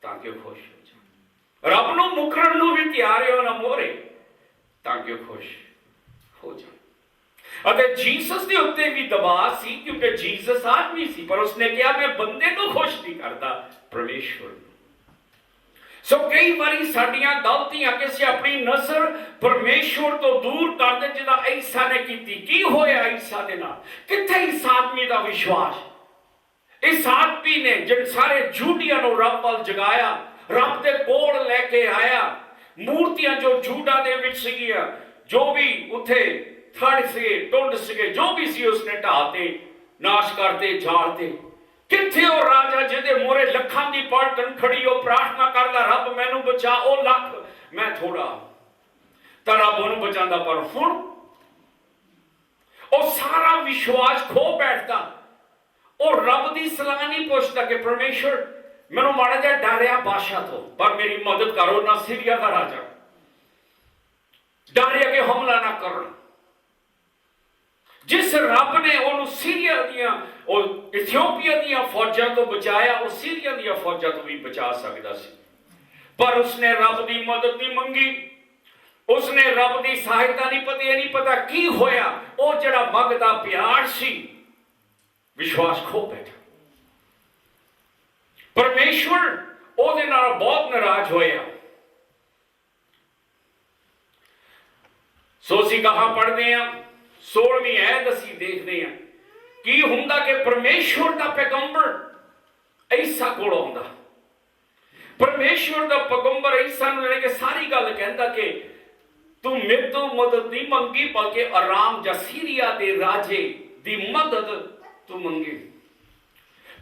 ਤਾਂ ਕਿ ਉਹ ਖੁਸ਼ ਹੋ ਜਾਵੇ। ਰੱਬ ਨੂੰ ਮੁਕਰਨ ਨੂੰ ਵੀ ਤਿਆਰ ਹਾਂ ਨਾ ਮੋਹਰੇ, ਤਾਂ ਕਿ ਉਹ ਖੁਸ਼ ਹੋ ਜਾਵੇ। ਅਤੇ ਜੀਸਸ ਦੇ ਉੱਤੇ ਵੀ ਦਬਾਅ ਸੀ, ਕਿਉਂਕਿ ਜੀਸਸ ਆਦਮੀ ਸੀ, ਪਰ ਉਸਨੇ ਕਿਹਾ ਮੈਂ ਬੰਦੇ ਨੂੰ ਖੁਸ਼ ਨਹੀਂ ਕਰਦਾ, ਪਰਮੇਸ਼ਵਰ ਨੂੰ। ਸੋ ਕਈ ਵਾਰੀ ਸਾਡੀਆਂ ਗਲਤੀਆਂ ਕਿ ਅਸੀਂ ਆਪਣੀ ਨਜ਼ਰ ਪਰਮੇਸ਼ਵਰ ਤੋਂ ਦੂਰ ਕਰਦੇ, ਜਿਹਦਾ ਈਸਾ ਨੇ ਕੀਤੀ। ਕੀ ਹੋਇਆ ਈਸਾ ਦੇ ਨਾਲ? ਕਿੱਥੇ ਇਸ ਆਦਮੀ ਦਾ ਵਿਸ਼ਵਾਸ? ਇਸ ਆਦਮੀ ਨੇ ਜਿਨ ਸਾਰੇ ਜੂਡਿਆਂ ਨੂੰ ਰੱਬ ਵੱਲ ਜਗਾਇਆ, ਰੱਬ ਦੇ ਕੋਲ ਲੈ ਕੇ ਆਇਆ। ਮੂਰਤੀਆਂ ਜੋ ਜੂਡਾ ਦੇ ਵਿੱਚ ਸੀਗੀਆਂ, ਜੋ ਵੀ ਉੱਥੇ ਥੜ ਸੀਗੇ, ਟੁੰਡ ਸੀਗੇ, ਜੋ ਵੀ ਸੀ ਉਸਨੇ ਢਾਹ ਤੇ ਨਾਸ਼ ਕਰਤੇ, ਝਾੜਤੇ। ਕਿੱਥੇ ਉਹ ਰਾਜਾ ਜਿਹਦੇ ਮੋਰੇ ਲੱਖਾਂ ਦੀ ਪਲਟਨ ਖੜੀ, ਉਹ ਪ੍ਰਾਰਥਨਾ ਕਰਦਾ ਰੱਬ ਮੈਨੂੰ ਬਚਾ, ਉਹ ਲੱਖ ਮੈਂ ਥੋੜਾ, ਤਾਂ ਰੱਬ ਉਹਨੂੰ ਬਚਾਉਂਦਾ। ਪਰ ਹੁਣ ਉਹ ਸਾਰਾ ਵਿਸ਼ਵਾਸ ਖੋ ਬੈਠਦਾ, ਉਹ ਰੱਬ ਦੀ ਸਲਾਹ ਨਹੀਂ ਪੁੱਛਦਾ ਕਿ ਪਰਮੇਸ਼ਵਰ ਮੈਨੂੰ ਮਾੜਾ ਜਿਹਾ ਡਰਿਆ ਬਾਦਸ਼ਾਹ ਤੋਂ, ਪਰ ਮੇਰੀ ਮਦਦ ਕਰੋ ਨਾ। ਸੀਰੀਆ ਦਾ ਰਾਜਾ ਡਰਿਆ ਕਿ ਹਮਲਾ ਨਾ ਕਰਨ। ਜਿਸ ਰੱਬ ਨੇ ਉਹਨੂੰ ਸੀਰੀਆ ਦੀਆਂ, ਉਹ ਇਥਿਓਪੀਆ ਦੀਆਂ ਫੌਜਾਂ ਤੋਂ ਬਚਾਇਆ, ਉਹ ਸੀਰੀਆ ਦੀਆਂ ਫੌਜਾਂ ਤੋਂ ਵੀ ਬਚਾ ਸਕਦਾ ਸੀ। ਪਰ ਉਸਨੇ ਰੱਬ ਦੀ ਮਦਦ ਨਹੀਂ ਮੰਗੀ, ਉਸਨੇ ਰੱਬ ਦੀ ਸਹਾਇਤਾ ਨਹੀਂ ਪਤੀ। ਇਹ ਨਹੀਂ ਪਤਾ ਕੀ ਹੋਇਆ, ਉਹ ਜਿਹੜਾ ਮੰਗਦਾ ਪਿਆਰ ਸੀ, ਵਿਸ਼ਵਾਸ ਖੋ ਬੈਠਾ। ਪਰਮੇਸ਼ਵਰ ਉਹਦੇ ਨਾਲ ਬਹੁਤ ਨਾਰਾਜ਼ ਹੋਇਆ। ਸੋ ਅਸੀਂ ਕਹਾਂ ਪੜ੍ਹਦੇ ਹਾਂ, 16ਵੀਂ ਐਤ ਅਸੀਂ ਦੇਖਦੇ ਹਾਂ ਕੀ ਹੁੰਦਾ ਕਿ ਪਰਮੇਸ਼ਵਰ ਦਾ ਪੈਗੰਬਰ ਈਸਾ ਕੋਲ ਆਉਂਦਾ। ਪਰਮੇਸ਼ਵਰ ਦਾ ਪੈਗੰਬਰ ਈਸਾ ਨੂੰ ਲੈ ਕੇ ਸਾਰੀ ਗੱਲ ਕਹਿੰਦਾ ਕਿ ਤੂੰ ਮੇਰੇ ਤੋਂ ਮਦਦ ਨਹੀਂ ਮੰਗੀ, ਬਲਕਿ ਆਰਾਮ ਜਾਂ ਸੀਰੀਆ ਦੇ ਰਾਜੇ ਦੀ ਮਦਦ ਤੂੰ ਮੰਗੀ।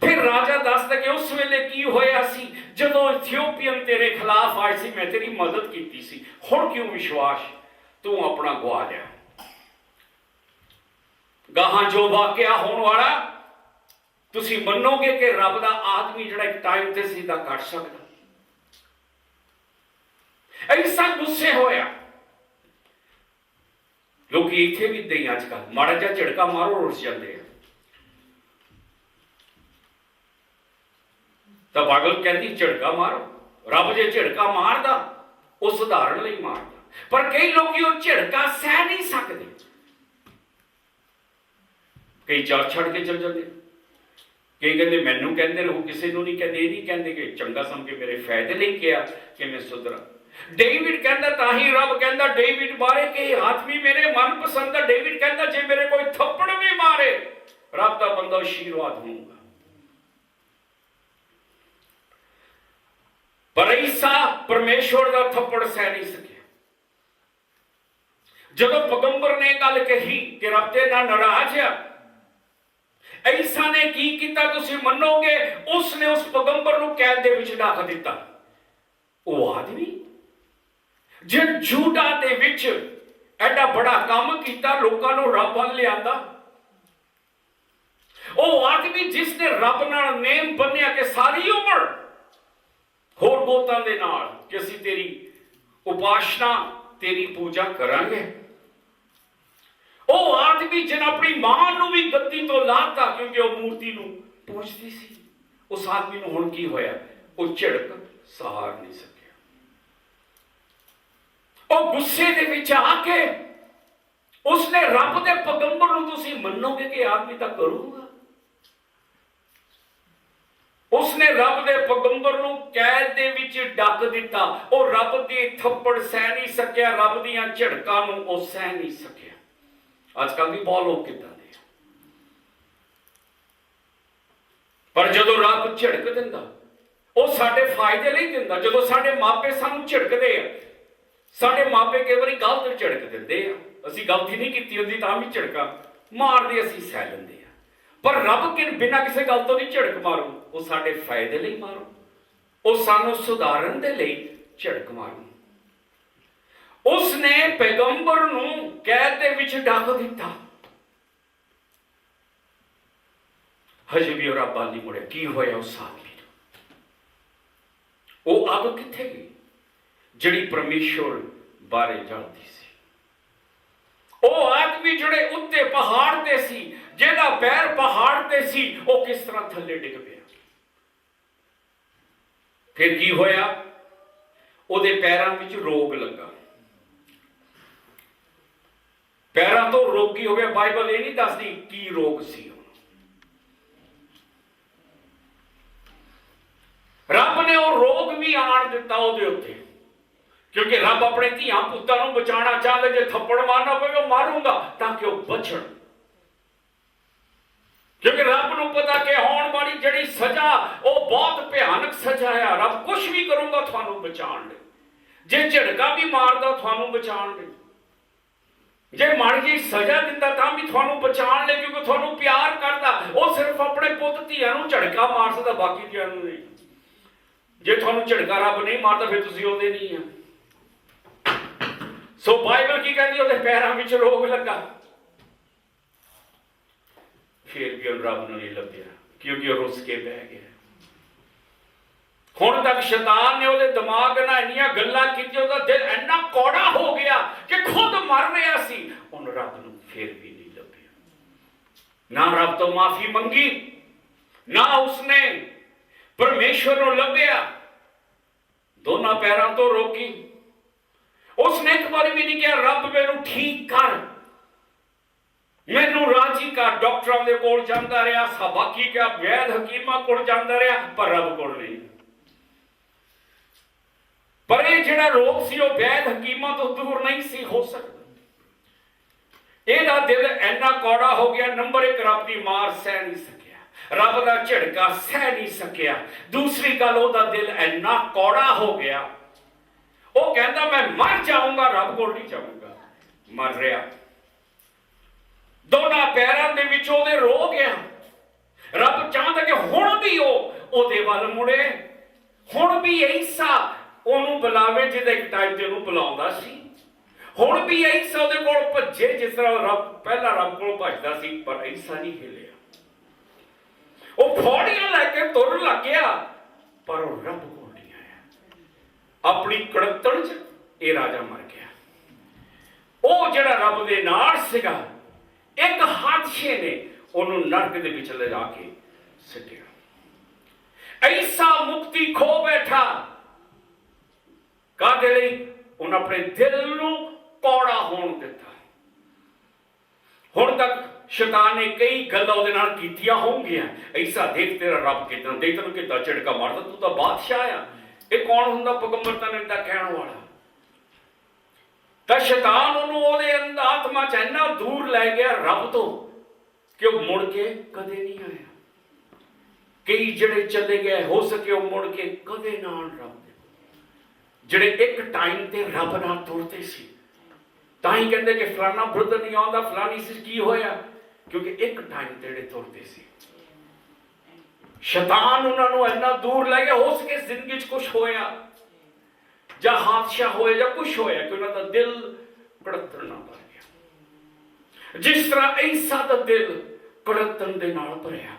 ਫਿਰ ਰਾਜਾ ਦੱਸਦਾ ਕਿ ਉਸ ਵੇਲੇ ਕੀ ਹੋਇਆ ਸੀ, ਜਦੋਂ ਇਥਿਓਪੀਅਨ ਤੇਰੇ ਖਿਲਾਫ ਆਏ ਸੀ, ਮੈਂ ਤੇਰੀ ਮਦਦ ਕੀਤੀ ਸੀ। ਹੁਣ ਕਿਉਂ ਵਿਸ਼ਵਾਸ ਤੂੰ ਆਪਣਾ ਗਵਾ ਲਿਆ? ਗਾਹਾਂ ਜੋ ਵਾਕਿਆ ਹੋਣ ਵਾਲਾ, ਤੁਸੀਂ ਮੰਨੋਗੇ ਕਿ ਰੱਬ ਦਾ ਆਦਮੀ ਜਿਹੜਾ ਇੱਕ ਟਾਈਮ ਤੇ ਸਿੱਧਾ ਕੱਟ ਸਕਦਾ। ਐਸਾ ਗੁੱਸੇ ਹੋਇਆ। ਲੋਕੀ ਇੱਥੇ ਵੀ ਦੇ ਅੱਜ ਕੱਲ ਮਾੜਾ ਜਿਹਾ ਝੜਕਾ ਮਾਰੋ ਰੁੱਸ ਜਾਂਦੇ ਆ। ਤਾਂ ਬਾਈਬਲ ਕਹਿੰਦੀ ਝੜਕਾ ਮਾਰੋ। ਰੱਬ ਜੇ ਝੜਕਾ ਮਾਰਦਾ ਉਹ ਸੁਧਾਰਨ ਲਈ ਮਾਰਦਾ, ਪਰ ਕਈ ਲੋਕੀ ਉਹ ਝੜਕਾ ਸਹਿ ਨਹੀਂ ਸਕਦੇ। ਕਈ ਚਰਚ ਛੱਡ ਕੇ ਚਲ ਜਾਂਦੇ, ਕਈ ਕਹਿੰਦੇ ਮੈਨੂੰ ਕਹਿੰਦੇ ਰਹੋ, ਕਿਸੇ ਨੂੰ ਨਹੀਂ ਕਹਿੰਦੇ। ਇਹ ਨਹੀਂ ਕਹਿੰਦੇ ਕਿ ਚੰਗਾ ਸਮਝ ਕੇ ਮੇਰੇ ਫਾਇਦੇ ਲਈ ਕਿਹਾ ਕਿ ਮੈਂ ਸੁਧਰਾਂ। ਡੇਵਿਡ ਕਹਿੰਦਾ, ਤਾਂ ਹੀ ਰੱਬ ਕਹਿੰਦਾ ਡੇਵਿਡ ਬਾਰੇ ਕਿ ਇਹ ਆਦਮੀ ਮੇਰੇ ਮਨ ਪਸੰਦ ਹੈ। ਡੇਵਿਡ ਕਹਿੰਦਾ ਜੇ ਮੇਰੇ ਕੋਈ ਥੱਪੜ ਵੀ ਮਾਰੇ, ਰੱਬ ਦਾ ਬੰਦਾ ਆਸ਼ੀਰਵਾਦ ਹੋਊਗਾ। ਪਰ ਈਸਾ ਪਰਮੇਸ਼ਵਰ ਦਾ ਥੱਪੜ ਸਹਿ ਨਹੀਂ ਸਕਿਆ। ਜਦੋਂ ਪੈਗੰਬਰ ਨੇ ਗੱਲ ਕਹੀ ਕਿ ਰੱਬ ਤੇ ਨਾਲ ਨਾਰਾਜ਼ ਆ, ਈਸਾ ਨੇ ਕੀ ਕੀਤਾ ਤੁਸੀਂ ਮੰਨੋਗੇ? ਉਸਨੇ ਉਸ ਪੈਗੰਬਰ ਨੂੰ ਕੈਦ ਦੇ ਵਿੱਚ ਰੱਖ ਦਿੱਤਾ। ਉਹ ਆਦਮੀ ਜੇ ਜੂਡਾ ਦੇ ਵਿੱਚ ਐਡਾ ਬੜਾ ਕੰਮ ਕੀਤਾ, ਲੋਕਾਂ ਨੂੰ ਰੱਬ ਵੱਲ ਲਿਆਂਦਾ। ਉਹ ਆਦਮੀ ਜਿਸ ਨੇ ਰੱਬ ਨਾਲ ਨੇਮ ਬੰਨਿਆ ਕਿ ਸਾਰੀ ਉਮਰ ਹੋਰ ਬੋਤਾਂ ਦੇ ਨਾਲ ਕਿ ਅਸੀਂ ਤੇਰੀ ਉਪਾਸਨਾ, ਤੇਰੀ ਪੂਜਾ ਕਰਾਂਗੇ। ਉਹ ਆਦਮੀ ਜਿਹਨੇ ਆਪਣੀ ਮਾਂ ਨੂੰ ਵੀ ਗੱਦੀ ਤੋਂ ਲਾਤਾ ਕਿਉਂਕਿ ਉਹ ਮੂਰਤੀ ਨੂੰ ਪੂਜਦੀ ਸੀ। ਉਸ ਆਦਮੀ ਨੂੰ ਹੁਣ ਕੀ ਹੋਇਆ? ਉਹ ਝਿੜਕ ਸਹਾਰ ਨਹੀਂ ਸਕਿਆ। ਉਹ ਗੁੱਸੇ ਦੇ ਵਿੱਚ ਆ ਕੇ ਉਸਨੇ ਰੱਬ ਦੇ ਪੈਗੰਬਰ ਨੂੰ, ਤੁਸੀਂ ਮੰਨੋਗੇ ਕਿ ਆਦਮੀ ਤਾਂ ਕਰੂਗਾ, ਉਸਨੇ ਰੱਬ ਦੇ ਪੈਗੰਬਰ ਨੂੰ ਕੈਦ ਦੇ ਵਿੱਚ ਡੱਕ ਦਿੱਤਾ। ਉਹ ਰੱਬ ਦੇ ਥੱਪੜ ਸਹਿ ਨਹੀਂ ਸਕਿਆ, ਰੱਬ ਦੀਆਂ ਝਿੜਕਾਂ ਨੂੰ ਉਹ ਸਹਿ ਨਹੀਂ ਸਕਿਆ। ਅੱਜ ਕੱਲ੍ਹ ਵੀ ਬਹੁਤ ਲੋਕ ਕਿੱਦਾਂ ਦੇ ਆ, ਪਰ ਜਦੋਂ ਰੱਬ ਝਿੜਕ ਦਿੰਦਾ ਉਹ ਸਾਡੇ ਫਾਇਦੇ ਲਈ ਦਿੰਦਾ। ਜਦੋਂ ਸਾਡੇ ਮਾਪੇ ਸਾਨੂੰ ਝਿੜਕਦੇ ਆ, ਸਾਡੇ ਮਾਪੇ ਕਈ ਵਾਰੀ ਗਲਤ ਝਿੜਕ ਦਿੰਦੇ ਆ, ਅਸੀਂ ਗਲਤੀ ਨਹੀਂ ਕੀਤੀ ਹੁੰਦੀ ਤਾਂ ਵੀ ਝਿੜਕਾਂ ਮਾਰਦੇ, ਅਸੀਂ ਸਹਿ ਲੈਂਦੇ ਆ। ਪਰ ਰੱਬ ਬਿਨਾਂ ਕਿਸੇ ਗੱਲ ਤੋਂ ਨਹੀਂ ਝਿੜਕ ਮਾਰੂ, ਉਹ ਸਾਡੇ ਫਾਇਦੇ ਲਈ ਮਾਰੂ, ਉਹ ਸਾਨੂੰ ਸੁਧਾਰਨ ਦੇ ਲਈ ਝਿੜਕ ਮਾਰੂ। ਉਸਨੇ ਪੈਗੰਬਰ ਨੂੰ ਕੈਦ ਦੇ ਵਿੱਚ ਡੱਕ ਦਿੱਤਾ, ਹਜੇ ਵੀ ਉਹ ਰੱਬ ਵੱਲ ਨਹੀਂ ਮੁੜਿਆ। ਕੀ ਹੋਇਆ ਉਸ ਆਦਮੀ ਨੂੰ? ਉਹ ਅੱਗ ਕਿੱਥੇ ਗਈ ਜਿਹੜੀ ਪਰਮੇਸ਼ਵਰ ਬਾਰੇ ਜਾਣਦੀ ਸੀ? ਉਹ ਆਦਮੀ ਜਿਹੜੇ ਉੱਤੇ ਪਹਾੜ ਤੇ ਸੀ, ਜਿਹਦਾ ਪੈਰ ਪਹਾੜ ਤੇ ਸੀ, ਉਹ ਕਿਸ ਤਰ੍ਹਾਂ ਥੱਲੇ ਡਿੱਗ ਪਿਆ? ਫਿਰ ਕੀ ਹੋਇਆ? ਉਹਦੇ ਪੈਰਾਂ ਵਿੱਚ ਰੋਗ ਲੱਗਾ। ਪੈਰਾਂ ਤੋਂ ਰੋਗੀ ਹੋ ਗਿਆ। ਬਾਈਬਲ ਇਹ ਨਹੀਂ ਦੱਸਦੀ ਕੀ ਰੋਗ ਸੀ। ਰੱਬ ਨੇ ਉਹ ਰੋਗ ਵੀ ਆਣ ਦਿੱਤਾ ਉਹਦੇ ਉੱਤੇ, ਕਿਉਂਕਿ ਰੱਬ ਆਪਣੇ ਧੀਆਂ ਪੁੱਤਾਂ ਨੂੰ ਬਚਾਉਣਾ ਚਾਹੁੰਦਾ। ਜੇ ਥੱਪੜ ਮਾਰਨਾ ਪਵੇ ਉਹ ਮਾਰੂੰਗਾ ਤਾਂ ਕਿ ਉਹ ਬਚਣ, ਕਿਉਂਕਿ ਰੱਬ ਨੂੰ ਪਤਾ ਕਿ ਆਉਣ ਵਾਲੀ ਜਿਹੜੀ ਸਜ਼ਾ ਉਹ ਬਹੁਤ ਭਿਆਨਕ ਸਜ਼ਾ ਆ। ਰੱਬ ਕੁਛ ਵੀ ਕਰੂੰਗਾ ਤੁਹਾਨੂੰ ਬਚਾਉਣ ਲਈ। ਜੇ ਝਿੜਕਾ ਵੀ ਮਾਰਦਾ ਤੁਹਾਨੂੰ ਬਚਾਉਣ ਲਈ, ਜੇ ਮਾੜੀ ਜਿਹੀ ਸਜ਼ਾ ਦਿੰਦਾ ਤਾਂ ਵੀ ਤੁਹਾਨੂੰ ਬਚਾਉਣ ਲਈ, ਕਿਉਂਕਿ ਤੁਹਾਨੂੰ ਪਿਆਰ ਕਰਦਾ। ਉਹ ਸਿਰਫ ਆਪਣੇ ਪੁੱਤ ਧੀਆਂ ਨੂੰ ਝਿੜਕਾ ਮਾਰ ਸਕਦਾ, ਬਾਕੀ ਧੀਆਂ ਨੂੰ ਨਹੀਂ। ਜੇ ਤੁਹਾਨੂੰ ਝਿੜਕਾ ਰੱਬ ਨਹੀਂ ਮਾਰਦਾ ਫਿਰ ਤੁਸੀਂ ਉਹਦੇ ਨਹੀਂ ਆ। ਸੋ ਬਾਈਬਲ ਕੀ ਕਹਿੰਦੀ? ਉਹਦੇ ਪੈਰਾਂ ਵਿੱਚ ਰੋਗ ਲੱਗਾ। ਫਿਰ ਵੀ ਉਹ ਰੱਬ ਨੂੰ ਨਹੀਂ ਲੱਭਿਆ, ਕਿਉਂਕਿ ਉਹ ਰੁੱਸ ਕੇ ਬਹਿ ਗਿਆ। ਹੁਣ ਤੱਕ ਸ਼ੈਤਾਨ ਨੇ ਉਹਦੇ ਦਿਮਾਗ ਨਾਲ ਇੰਨੀਆਂ ਗੱਲਾਂ ਕੀਤੀਆਂ, ਉਹਦਾ ਦਿਲ ਇੰਨਾ ਕੌੜਾ ਹੋ ਗਿਆ ਕਿ ਖੁਦ ਮਰ ਰਿਹਾ ਸੀ। ਉਹਨੇ ਰੱਬ ਨੂੰ ਫਿਰ ਵੀ ਨਹੀਂ ਲੱਭਿਆ। ਨਾ ਰੱਬ ਤੋਂ ਮਾਫੀ ਮੰਗੀ, ਨਾ ਉਸਨੇ ਪਰਮੇਸ਼ਵਰ ਨੂੰ ਲੱਭਿਆ। ਦੋਨਾਂ ਪੈਰਾਂ ਤੋਂ ਰੋਕੀ। ਉਸਨੇ ਇੱਕ ਵਾਰ ਵੀ ਨਹੀਂ ਕਿਹਾ ਰੱਬ ਮੈਨੂੰ ਠੀਕ ਕਰ, ਮੈਨੂੰ ਰਾਜੀ ਕਰ। ਡਾਕਟਰਾਂ ਦੇ ਕੋਲ ਜਾਂਦਾ ਰਿਹਾ, ਬਾਕੀ ਕਿਹਾ ਵੈਦ ਹਕੀਮਾਂ ਕੋਲ ਜਾਂਦਾ ਰਿਹਾ, ਪਰ ਰੱਬ ਕੋਲ ਨਹੀਂ। ਪਰ ਇਹ ਜਿਹੜਾ ਰੋਗ ਸੀ ਉਹ ਵੈਦ ਹਕੀਮਾਂ ਤੋਂ ਦੂਰ ਨਹੀਂ ਸੀ ਹੋ ਸਕਦਾ। ਇਹਦਾ ਦਿਲ ਇੰਨਾ ਕੌੜਾ ਹੋ ਗਿਆ। ਨੰਬਰ 1, ਰੱਬ ਦੀ ਮਾਰ ਸਹਿ ਨਹੀਂ ਸਕਿਆ, ਰੱਬ ਦਾ ਝਿੜਕਾ ਸਹਿ ਨਹੀਂ ਸਕਿਆ। ਦੂਸਰੀ ਗੱਲ, ਉਹਦਾ ਦਿਲ ਇੰਨਾ ਕੌੜਾ ਹੋ ਗਿਆ, ਉਹ ਕਹਿੰਦਾ ਮੈਂ ਮਰ ਜਾਊਂਗਾ, ਰੱਬ ਕੋਲ ਨਹੀਂ ਜਾਊਂਗਾ। ਮਰ ਰਿਹਾ। ਦੋਨਾਂ ਪੈਰਾਂ ਦੇ ਵਿੱਚ ਉਹਦੇ ਰੋਗ ਆ। ਰੱਬ ਚਾਹੁੰਦਾ ਕਿ ਹੁਣ ਵੀ ਉਹ ਉਹਦੇ ਵੱਲ ਮੁੜੇ, ਹੁਣ ਵੀ ਐਸਾ ਉਹਨੂੰ ਬੁਲਾਵੇ ਜਿਹਦੇ ਇੱਕ ਟਾਈਮ ਤੇ ਉਹਨੂੰ ਬੁਲਾਉਂਦਾ ਸੀ। ਹੁਣ ਵੀ ਐਸਾ ਉਹਦੇ ਕੋਲ ਭੱਜੇ ਜਿਸ ਤਰ੍ਹਾਂ ਰੱਬ ਪਹਿਲਾਂ ਰੱਬ ਕੋਲ ਭੱਜਦਾ ਸੀ, ਪਰ ਐਸਾ ਨਹੀਂ ਹਿੱਲਿਆ। ਉਹ ਫੌੜੀਆਂ ਲੈ ਕੇ ਤੁਰਨ ਲੱਗ ਗਿਆ, ਪਰ ਉਹ ਰੱਬ ਕੋਲ ਨਹੀਂ ਆਇਆ। ਆਪਣੀ ਕੜਤਣ 'ਚ ਇਹ ਰਾਜਾ ਮਰ ਗਿਆ। ਉਹ ਜਿਹੜਾ ਰੱਬ ਦੇ ਨਾਲ ਸੀਗਾ, ਇੱਕ ਹਾਦਸੇ ਨੇ ਉਹਨੂੰ ਨਰਕ ਦੇ ਵਿੱਚ ਲਿਜਾ ਕੇ ਸਿੱਟਿਆ। ਐਸਾ ਮੁਕਤੀ ਖੋ ਬੈਠਾ। ਕਾਹਦੇ ਲਈ? ਉਹਨੇ ਆਪਣੇ ਦਿਲ ਨੂੰ ਕੌੜਾ ਹੋਣ ਦਿੱਤਾ। ਹੁਣ ਤੱਕ ਸ਼ੈਤਾਨ ਨੇ ਕਈ ਗੱਲਾਂ ਉਹਦੇ ਨਾਲ ਕੀਤੀਆਂ ਹੋਣਗੀਆਂ। ਐਸਾ ਦੇਖ ਤੇਰਾ ਰੱਬ ਕਿਦਾਂ, ਦੇਖ ਤੈਨੂੰ ਕਿਦਾਂ ਝਿੜਕਾ ਮਾਰਦਾ, ਤੂੰ ਤਾਂ ਬਾਦਸ਼ਾਹ ਆ। ਇਹ ਕੌਣ ਹੁੰਦਾ? ਪੈਗੰਬਰ ਤਾਂ ਨਹੀਂ ਤਾਂ ਕਹਿਣ ਵਾਲਾ। ਤਾਂ ਸ਼ੈਤਾਨ ਉਹਨੂੰ ਉਹਦੇ ਆਤਮਾ 'ਚ ਇੰਨਾ ਦੂਰ ਲੈ ਗਿਆ ਰੱਬ ਤੋਂ ਕਿ ਉਹ ਮੁੜ ਕੇ ਕਦੇ ਨਹੀਂ ਆਇਆ। ਕਈ ਜਿਹੜੇ ਚਲੇ ਗਏ, ਹੋ ਸਕੇ ਉਹ ਮੁੜ ਕੇ ਕਦੇ ਨਾ ਆਉਣ ਰੱਬ ਦੇ। ਜਿਹੜੇ ਇੱਕ ਟਾਈਮ ਤੇ ਰੱਬ ਨਾਲ ਤੁਰਦੇ ਸੀ, ਤਾਂ ਹੀ ਕਹਿੰਦੇ ਕਿ ਫਲਾਣਾ ਬ੍ਰਦਰ ਨਹੀਂ ਆਉਂਦਾ, ਫਲਾਣੀ ਸੀ। ਕੀ ਹੋਇਆ? ਕਿਉਂਕਿ ਇੱਕ ਟਾਈਮ ਤੇ ਜਿਹੜੇ ਤੁਰਦੇ ਸੀ। ਸ਼ੈਤਾਨ ਉਹਨਾਂ ਨੂੰ ਇੰਨਾ ਦੂਰ ਲੈ ਗਿਆ। ਹੋ ਸਕੇ ਜ਼ਿੰਦਗੀ 'ਚ ਕੁਛ ਹੋਇਆ, ਜਾਂ ਹਾਦਸਾ ਹੋਇਆ, ਜਾਂ ਕੁਛ ਹੋਇਆ ਕਿ ਉਹਨਾਂ ਦਾ ਦਿਲ ਕੜਤਣ ਨਾਲ ਭਰ ਗਿਆ। ਜਿਸ ਤਰ੍ਹਾਂ ਈਸਾ ਦਾ ਦਿਲ ਕੜਤਣ ਦੇ ਨਾਲ ਭਰਿਆ।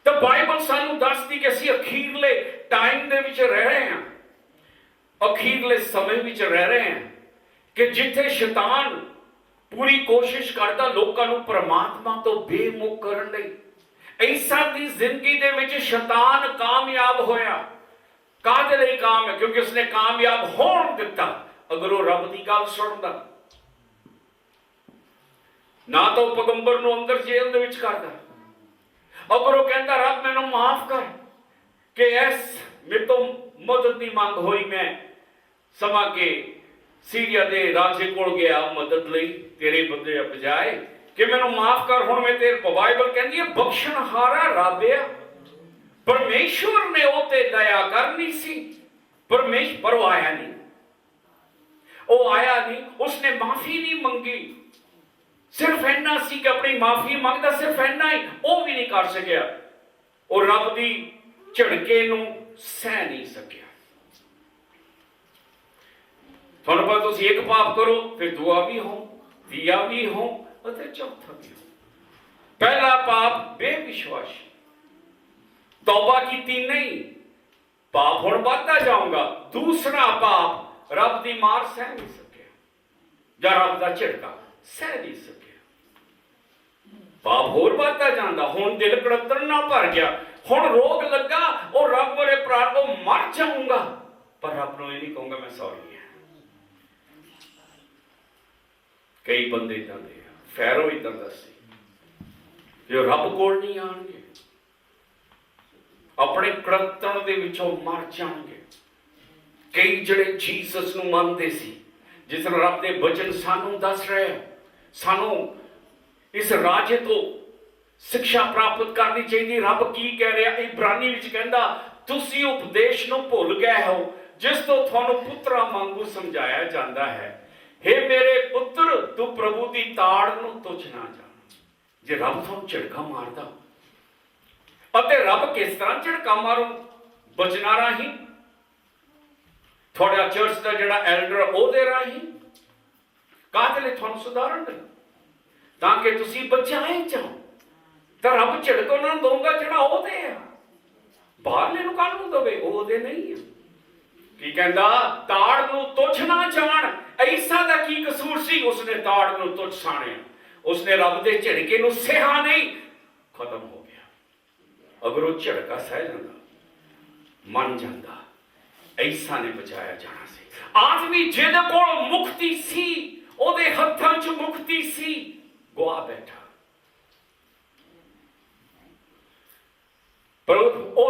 ਤਾਂ ਬਾਈਬਲ ਸਾਨੂੰ ਦੱਸਦੀ ਕਿ ਅਸੀਂ ਅਖੀਰਲੇ ਟਾਈਮ ਦੇ ਵਿੱਚ ਰਹਿ ਰਹੇ ਹਾਂ, ਅਖੀਰਲੇ ਸਮੇਂ ਵਿੱਚ ਰਹਿ ਰਹੇ ਹਾਂ, ਕਿ ਜਿੱਥੇ ਸ਼ੈਤਾਨ ਪੂਰੀ ਕੋਸ਼ਿਸ਼ ਕਰਦਾ ਲੋਕਾਂ ਨੂੰ ਪਰਮਾਤਮਾ ਤੋਂ ਬੇਮੁਖ ਕਰਨ ਲਈ। ਈਸਾ ਦੀ ਜ਼ਿੰਦਗੀ ਦੇ ਵਿੱਚ ਸ਼ੈਤਾਨ ਕਾਮਯਾਬ ਹੋਇਆ। ਕਾਹਦੇ ਲਈ ਕਾਮ ਹੈ? ਕਿਉਂਕਿ ਉਸਨੇ ਕਾਮਯਾਬ ਹੋਣ ਦਿੱਤਾ। ਅਗਰ ਉਹ ਰੱਬ ਦੀ ਗੱਲ ਸੁਣਦਾ, ਨਾ ਤਾਂ ਉਹ ਪੈਗੰਬਰ ਨੂੰ ਅੰਦਰ ਜੇਲ੍ਹ ਦੇ ਵਿੱਚ ਕਰਦਾ। ਅਗਰ ਉਹ ਕਹਿੰਦਾ ਰੱਬ ਮੈਨੂੰ ਮਾਫ ਕਰ ਕਿ ਇਸ ਮੇਰੇ ਤੋਂ ਮਦਦ ਦੀ ਮੰਗ ਹੋਈ, ਮੈਂ ਸਮਾ ਕੇ ਸੀਰੀਆ ਦੇ ਰਾਜੇ ਕੋਲ ਗਿਆ ਮਦਦ ਲਈ ਤੇਰੇ ਬੰਦੇ ਬਜਾਏ, ਕਿ ਮੈਨੂੰ ਮਾਫ ਕਰ, ਹੁਣ ਮੈਂ ਤੇਰੇ। ਬਾਈਬਲ ਕਹਿੰਦੀ ਹੈ ਬਖਸ਼ਣਹਾਰਾ ਰੱਬ ਆ। ਪਰਮੇਸ਼ਵਰ ਨੇ ਉਹ ਤੇ ਦਇਆ ਕਰਨੀ ਸੀ, ਪਰ ਉਹ ਆਇਆ ਨਹੀਂ। ਉਹ ਆਇਆ ਨਹੀਂ, ਉਸਨੇ ਮਾਫੀ ਨਹੀਂ ਮੰਗੀ। ਸਿਰਫ ਇੰਨਾ ਸੀ ਕਿ ਆਪਣੀ ਮਾਫੀ ਮੰਗਦਾ, ਸਿਰਫ ਇੰਨਾ ਹੀ। ਉਹ ਵੀ ਨਹੀਂ ਕਰ ਸਕਿਆ। ਉਹ ਰੱਬ ਦੀ ਝੜਕੇ ਨੂੰ ਸਹਿ ਨਹੀਂ ਸਕਿਆ। ਤੁਹਾਨੂੰ ਪਤਾ, ਤੁਸੀਂ ਇੱਕ ਪਾਪ ਕਰੋ, ਫਿਰ ਦੂਆ ਵੀ ਹੋ, ਤੀਆ ਵੀ ਹੋ ਅਤੇ ਚੌਥਾ ਵੀ ਹੋ। ਪਹਿਲਾ ਪਾਪ ਬੇਵਿਸ਼ਵਾਸੀ, ਤੌਬਾ ਕੀਤੀ ਨਹੀਂ, ਪਾਪ ਹੁਣ ਵੱਧਦਾ ਜਾਊਗਾ। ਦੂਸਰਾ ਪਾਪ ਰੱਬ ਦੀ ਮਾਰ ਸਹਿ ਨਹੀਂ ਸਕਿਆ, ਜਾਂ ਰੱਬ ਦਾ ਝਿੜਕਾ ਸਹਿ ਨਹੀਂ ਸਕਿਆ। ਪਾਪ ਹੋਰ ਵੱਧਦਾ ਜਾਂਦਾ। ਹੁਣ ਦਿਲ ਕੜਤਣ ਨਾਲ ਭਰ ਗਿਆ। ਹੁਣ ਰੋਗ ਲੱਗਾ, ਉਹ ਰੱਬ ਵਾਲੇ ਪ੍ਰਾਰ, ਉਹ ਮਰ ਜਾਊਗਾ, ਪਰ ਰੱਬ ਨੂੰ ਇਹ ਨਹੀਂ ਕਹੂੰਗਾ ਮੈਂ ਸੌਰੀ ਹਾਂ। ਕਈ ਬੰਦੇ ਇਦਾਂ ਦੇ ਆ। ਫੈਰੋ ਇਦਾਂ ਦਾ ਸੀ, ਜੋ ਰੱਬ ਕੋਲ ਨਹੀਂ ਆਣਗੇ, ਆਪਣੇ ਕੜਤਣ ਦੇ ਵਿੱਚੋਂ ਮਰ ਜਾਣਗੇ। ਕਈ ਜਿਹੜੇ ਜੀਸਸ ਨੂੰ ਮੰਨਦੇ ਸੀ, ਜਿਸ ਤਰ੍ਹਾਂ ਰੱਬ ਦੇ ਵਚਨ ਸਾਨੂੰ ਦੱਸ ਰਹੇ, ਸਾਨੂੰ ਇਸ ਰਾਜੇ ਤੋਂ ਸਿੱਖਿਆ ਪ੍ਰਾਪਤ ਕਰਨੀ ਚਾਹੀਦੀ। ਰੱਬ ਕੀ ਕਹਿ ਰਿਹਾ? ਇਬਰਾਨੀ ਵਿੱਚ ਕਹਿੰਦਾ, ਤੁਸੀਂ ਉਪਦੇਸ਼ ਨੂੰ ਭੁੱਲ ਗਏ ਹੋ, ਜਿਸ ਤੋਂ ਤੁਹਾਨੂੰ ਪੁੱਤਰਾਂ ਵਾਂਗੂ ਸਮਝਾਇਆ ਜਾਂਦਾ ਹੈ। ਹੇ ਮੇਰੇ ਪੁੱਤਰ, ਤੂੰ ਪ੍ਰਭੂ ਦੀ ਤਾੜ ਨੂੰ ਤੁੱਛ ਨਾ ਜਾਣ। ਜੇ ਰੱਬ ਤੁਹਾਨੂੰ ਝਿੜਕਾ ਮਾਰਦਾ, ਅਤੇ ਰੱਬ ਕਿਸ ਤਰ੍ਹਾਂ ਝਿੜਕਾ ਮਾਰੂ? ਵਚਨਾਂ ਰਾਹੀਂ, ਤੁਹਾਡਾ ਚਰਚ ਦਾ ਜਿਹੜਾ ਐਲਡਰ ਉਹਦੇ ਰਾਹੀਂ। ਕਾਹਦੇ ਲਈ? ਤੁਹਾਨੂੰ ਸੁਧਾਰਨ ਲਈ, ਤਾਂ ਕਿ ਤੁਸੀਂ ਬਚਾਏ ਜਾਓ। ਤਾਂ ਰੱਬ ਝਿੜਕ ਉਹਨਾਂ ਨੂੰ ਦਊਗਾ ਜਿਹੜਾ ਉਹਦੇ ਆ। ਬਾਹਰਲੇ ਨੂੰ ਕਾਹਨੂੰ ਦਵੇ? ਉਹ ਉਹਦੇ ਨਹੀਂ ਆ। ਕੀ ਕਹਿੰਦਾ? ਤਾੜ ਨੂੰ ਤੁੱਛ ਨਾ ਜਾਣ। ਈਸਾ ਦਾ ਕੀ ਕਸੂਰ ਸੀ? ਉਸਨੇ ਤਾੜ ਨੂੰ ਤੁੱਛ ਸਾਣਿਆ। ਉਸਨੇ ਰੱਬ ਦੇ ਝਿੜਕੇ ਨੂੰ ਸਹਿਆ ਨਹੀਂ, ਖਤਮ ਹੋ ਗਿਆ। ਅਗਰ ਉਹ ਝਿੜਕਾ ਸਹਿ ਜਾਂਦਾ, ਮੰਨ ਜਾਂਦਾ, ਈਸਾ ਨੇ ਬਚਾਇਆ ਜਾਣਾ ਸੀ। ਆਦਮੀ ਜਿਹਦੇ ਕੋਲ ਮੁਕਤੀ ਸੀ, ਉਹਦੇ ਹੱਥਾਂ 'ਚ ਮੁਕਤੀ ਸੀ, ਗਵਾ ਬੈਠਾ। ਪਰ ਉਹ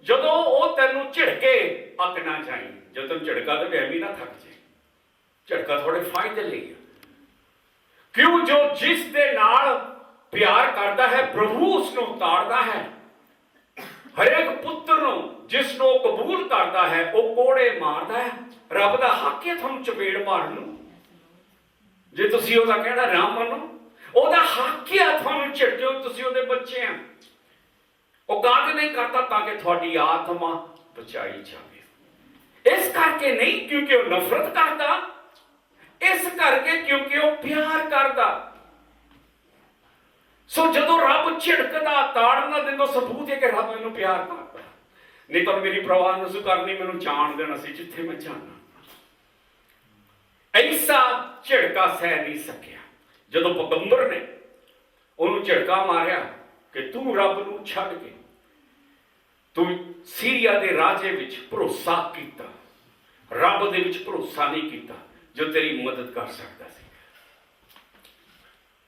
ਜਦੋਂ ਉਹ ਤੈਨੂੰ ਝਿੜਕੇ, ਅੱਕ ਨਾ ਜਾਈ। ਜਦੋਂ ਤੈਨੂੰ ਝਿੜਕਾ ਤੇ ਐਵੇਂ ਨਾ ਥੱਕ ਜਾਏ। ਝਿੜਕਾ ਤੁਹਾਡੇ ਫਾਇਦੇ ਲਈ। ਕਿਉਂ? ਜੋ ਜਿਸ ਦੇ ਨਾਲ ਪਿਆਰ ਕਰਦਾ ਹੈ, ਪ੍ਰਭੂ ਉਸ ਨੂੰ ਤਾੜਦਾ ਹੈ। ਹਰੇਕ ਪੁੱਤਰ ਨੂੰ ਜਿਸ ਨੂੰ ਉਹ ਕਬੂਲ ਕਰਦਾ ਹੈ, ਉਹ ਕੋੜੇ ਮਾਰਦਾ ਹੈ। ਰੱਬ ਦਾ ਹੱਕ ਹੈ ਤੁਹਾਨੂੰ ਚਪੇੜ ਮਾਰਨ ਨੂੰ। ਜੇ ਤੁਸੀਂ ਉਹਦਾ ਕਹਿਣਾ ਨਾ ਮੰਨੋ, ਉਹਦਾ ਹੱਕ ਹੈ ਤੁਹਾਨੂੰ ਝਿੜਕੇ। ਤੁਸੀਂ ਉਹਦੇ ਬੱਚੇ ਆ। ਉਹ ਕਾਹਦੇ ਨਹੀਂ ਕਰਦਾ? ਤਾਂ ਕਿ ਤੁਹਾਡੀ ਆਤਮਾ ਬਚਾਈ ਜਾਵੇ। ਇਸ ਕਰਕੇ ਨਹੀਂ ਕਿਉਂਕਿ ਉਹ ਨਫ਼ਰਤ ਕਰਦਾ, ਇਸ ਕਰਕੇ ਕਿਉਂਕਿ ਉਹ ਪਿਆਰ ਕਰਦਾ। ਸੋ ਜਦੋਂ ਰੱਬ ਝਿੜਕਦਾ, ਤਾੜ ਨਾ ਦਿੰਦਾ, ਸਬੂਤ ਹੈ ਕਿ ਰੱਬ ਮੈਨੂੰ ਪਿਆਰ ਕਰਦਾ। ਨਹੀਂ ਤਾਂ ਮੇਰੀ ਪ੍ਰਵਾਹ ਨਸੂ ਕਰਨੀ, ਮੈਨੂੰ ਜਾਣ ਦੇਣਾ ਸੀ ਜਿੱਥੇ ਮੈਂ ਜਾਣਾ। ਈਸਾ ਝਿੜਕਾ ਸਹਿ ਨਹੀਂ ਸਕਿਆ। ਜਦੋਂ ਪੈਗੰਬਰ ਨੇ ਉਹਨੂੰ ਝਿੜਕਾ ਮਾਰਿਆ ਕਿ ਤੂੰ ਰੱਬ ਨੂੰ ਛੱਡ ਕੇ ਤੂੰ ਸੀਰੀਆ ਦੇ ਰਾਜੇ ਵਿੱਚ ਭਰੋਸਾ ਕੀਤਾ, ਰੱਬ ਦੇ ਵਿੱਚ ਭਰੋਸਾ ਨਹੀਂ ਕੀਤਾ ਜੋ ਤੇਰੀ ਮਦਦ ਕਰ ਸਕਦਾ ਸੀ।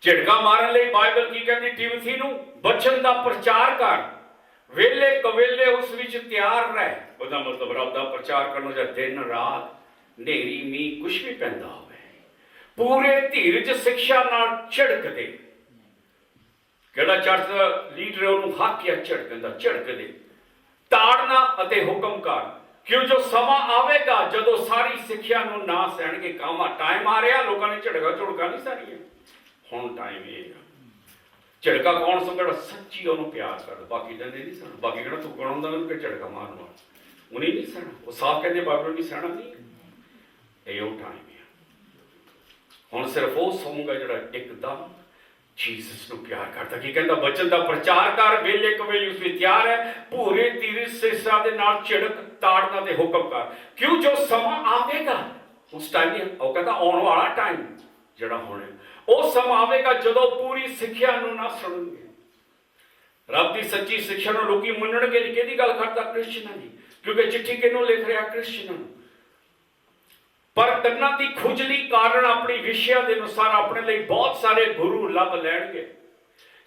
ਝਿੜਕਾ ਮਾਰਨ ਲਈ ਬਾਈਬਲ ਕੀ ਕਹਿੰਦੀ? ਟਿਮੋਥੀ ਨੂੰ ਬਚਨ ਦਾ ਪ੍ਰਚਾਰ ਕਰ, ਵੇਲੇ ਕਵੇਲੇ ਉਸ ਵਿੱਚ ਤਿਆਰ ਰਹਿ। ਉਹਦਾ ਮਤਲਬ ਰੱਬ ਦਾ ਪ੍ਰਚਾਰ ਕਰਨ ਜਾਂ ਦਿਨ ਰਾਤ, ਹਨੇਰੀ ਮੀਂਹ, ਕੁਛ ਵੀ ਪੈਂਦਾ ਹੋਵੇ, ਪੂਰੇ ਧੀਰਜ ਸਿੱਖਿਆ ਨਾਲ ਝਿੜਕ ਦੇ। ਕਿਹੜਾ ਚਰਚ ਦਾ ਲੀਡਰ ਉਹਨੂੰ ਹੱਕ ਹੈ ਝਿੜਕਣ ਦਾ? ਝਿੜਕ ਦੇ, ਤਾੜਨਾ ਅਤੇ ਹੁਕਮ ਕਰ। ਕਿਉਂ ਜੋ ਸਮਾਂ ਆਵੇਗਾ ਜਦੋਂ ਸਾਰੀ ਸਿੱਖਿਆ ਨੂੰ ਨਾ ਸਹਿਣਗੇ। ਟਾਈਮ ਆ ਰਿਹਾ, ਲੋਕਾਂ ਨੇ ਝਿੜਕਾ ਝੁੜਕਾ ਨਹੀਂ ਸਹਿਣੀਆਂ। ਹੁਣ ਟਾਈਮ ਇਹ ਹੈ। ਝਿੜਕਾ ਕੌਣ ਸੰਗੜ? ਸੱਚੀ ਉਹਨੂੰ ਪਿਆਰ ਕਰ। ਬਾਕੀ ਤਾਂ ਨਹੀਂ ਸਹਿਣਾ। ਬਾਕੀ ਕਿਹੜਾ ਤੂੰ ਬਣਾਉਂਦਾ ਉਹਨੂੰ ਕਿ ਝਿੜਕਾ ਮਾਰਨ ਵਾਲਾ? ਉਹਨੇ ਨਹੀਂ ਸਹਿਣਾ। ਉਹ ਸਾਫ਼ ਕਹਿੰਦੇ ਬਾਈਬਲ ਨਹੀਂ ਸਹਿਣਾ ਨਹੀਂ। ਇਹ ਉਹ ਟਾਈਮ ਹੈ। ਹੁਣ ਸਿਰਫ ਉਹ ਸੌਂਗ ਹੈ ਜਿਹੜਾ ਇੱਕਦਮ ਜੀਸਸ ਨੂੰ ਪਿਆਰ ਕਰਦਾ। ਕੀ ਕਹਿੰਦਾ? ਬਚਨ ਦਾ ਪ੍ਰਚਾਰ ਕਰ, ਵੇਲੇ ਕਵੇਲੇ ਉਸ ਵਿੱਚ ਤਿਆਰ ਹੈ, ਭੂਰੇ ਤੀਰ ਸਿਰਸਾ ਦੇ ਨਾਲ ਝਿੜਕ ਤਾੜਨਾ ਤੇ ਹੁਕਮ ਕਰ, ਕਿਉਂ ਜੋ ਸਮਾਂ ਆਵੇਗਾ, ਉਸ ਟਾਈਮ ਉਹ ਕਹਿੰਦਾ ਆਉਣ ਵਾਲਾ ਟਾਈਮ ਜਿਹੜਾ ਹੁਣ ਉਹ ਸਮਾਂ ਆਵੇਗਾ ਜਦੋਂ ਪੂਰੀ ਸਿੱਖਿਆ ਨੂੰ ਨਾ ਸੁਣਨਗੇ। ਰੱਬ ਦੀ ਸੱਚੀ ਸਿੱਖਿਆ ਨੂੰ ਲੋਕੀ ਮੰਨਣਗੇ। ਕਿਹਦੀ ਗੱਲ ਕਰਦਾ? ਕ੍ਰਿਸਚਨਾਂ ਦੀ, ਕਿਉਂਕਿ ਚਿੱਠੀ ਕਿਹਨੂੰ ਲਿਖ ਰਿਹਾ? ਕ੍ਰਿਸਚਨਾਂ ਨੂੰ। ਪਰ ਕੰਨਾਂ ਦੀ ਖੁਜਲੀ ਕਾਰਨ ਆਪਣੀ ਵਿਸ਼ਿਆਂ ਦੇ ਅਨੁਸਾਰ ਆਪਣੇ ਲਈ ਬਹੁਤ ਸਾਰੇ ਗੁਰੂ ਲੱਭ ਲੈਣਗੇ।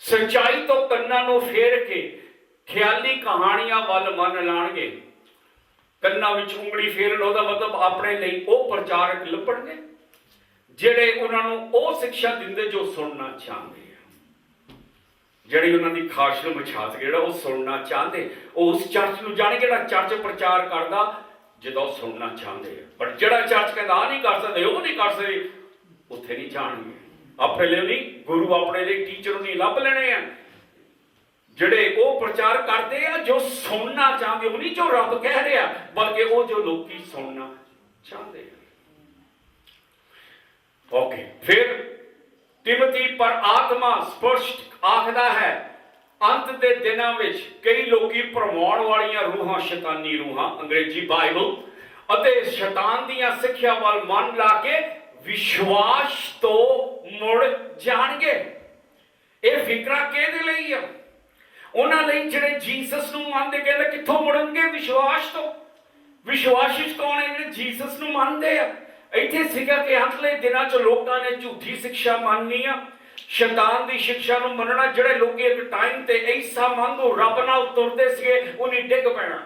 ਸੱਚਾਈ ਤੋਂ ਕੰਨਾਂ ਨੂੰ ਫੇਰ ਕੇ ਖਿਆਲੀ ਕਹਾਣੀਆਂ ਵੱਲ ਮਨ ਲਾਣਗੇ। ਕੰਨਾਂ ਵਿੱਚ ਉਂਗਲੀ ਫੇਰਨ ਉਹਦਾ ਮਤਲਬ ਆਪਣੇ ਲਈ ਉਹ ਪ੍ਰਚਾਰਕ ਲੱਭਣਗੇ ਜਿਹੜੇ ਉਹਨਾਂ ਨੂੰ ਉਹ ਸਿੱਖਿਆ ਦਿੰਦੇ ਜੋ ਸੁਣਨਾ ਚਾਹੁੰਦੇ ਆ, ਜਿਹੜੀ ਉਹਨਾਂ ਦੀ ਖਾਸ਼ ਨੂੰ ਮਛਾ ਸਕੇ, ਜਿਹੜਾ ਉਹ ਸੁਣਨਾ ਚਾਹੁੰਦੇ। ਉਹ ਉਸ ਚਰਚ ਨੂੰ ਜਾਣੇ ਜਿਹੜਾ ਚਰਚ ਪ੍ਰਚਾਰ ਕਰਦਾ ਜਦੋਂ ਸੁਣਨਾ ਚਾਹੁੰਦੇ ਆ। ਪਰ ਜਿਹੜਾ ਚਰਚ ਕਹਿੰਦਾ ਆ ਨਹੀਂ ਕਰ ਸਕਦੇ, ਉਹ ਨਹੀਂ ਕਰ ਸਕਦੇ, ਉੱਥੇ ਨਹੀਂ ਜਾਣਗੇ। ਆਪਣੇ ਲਈ ਨਹੀਂ, ਗੁਰੂ ਆਪਣੇ ਲਈ ਟੀਚਰ ਨਹੀਂ ਲੱਭ ਲੈਣੇ ਆ ਜਿਹੜੇ ਉਹ ਪ੍ਰਚਾਰ ਕਰਦੇ ਆ ਜੋ ਸੁਣਨਾ ਚਾਹੁੰਦੇ। ਉਹ ਨਹੀਂ ਜੋ ਰੱਬ ਕਹਿ ਰਿਹਾ, ਬਲਕਿ ਉਹ ਜੋ ਲੋਕੀ ਸੁਣਨਾ ਚਾਹੁੰਦੇ ਆ। ਓਕੇ, ਫਿਰ ਤਿਮੋਥੀ ਪਰ ਆਤਮਾ ਸਪਸ਼ਟ ਆਖਦਾ ਹੈ ਅੰਤ ਦੇ ਦਿਨਾਂ ਵਿੱਚ ਕਈ ਲੋਕੀ ਭਰਮਾਉਣ ਵਾਲੀਆਂ ਰੂਹਾਂ, ਸ਼ੈਤਾਨੀ ਰੂਹਾਂ, ਅੰਗਰੇਜ਼ੀ ਬਾਈਬਲ ਅਤੇ ਸ਼ੈਤਾਨ ਦੀਆਂ ਸਿੱਖਿਆ ਵੱਲ ਮਨ ਲਾ ਕੇ ਵਿਸ਼ਵਾਸ ਤੋਂ ਮੁੜ ਜਾਣਗੇ। ਇਹ ਫਿਕਰਾ ਕਿਹਦੇ ਲਈ ਆ? ਉਹਨਾਂ ਲਈ ਜਿਹੜੇ ਜੀਸਸ ਨੂੰ ਮੰਨਦੇ। ਕਹਿੰਦੇ ਕਿੱਥੋਂ ਮੁੜਨਗੇ? ਵਿਸ਼ਵਾਸ ਤੋਂ। ਵਿਸ਼ਵਾਸੀ ਕੌਣ ਹੈ? ਜਿਹੜੇ ਜੀਸਸ ਨੂੰ ਮੰਨਦੇ ਆ। ਇੱਥੇ ਸੀਗਾ ਕਿ ਅੰਤਲੇ ਦਿਨਾਂ 'ਚ ਲੋਕਾਂ ਨੇ ਝੂਠੀ ਸਿੱਖਿਆ ਮੰਨਣੀ ਆ, ਸ਼ੈਤਾਨ ਦੀ ਸਿੱਖਿਆ ਨੂੰ ਮੰਨਣਾ। ਜਿਹੜੇ ਲੋਕੀ ਇੱਕ ਟਾਈਮ ਤੇ ਐਸਾ ਮੰਗੋ ਰੱਬ ਨਾਲ ਤੁਰਦੇ ਸੀਗੇ, ਉਹਨੇ ਡਿੱਗ ਪੈਣਾ।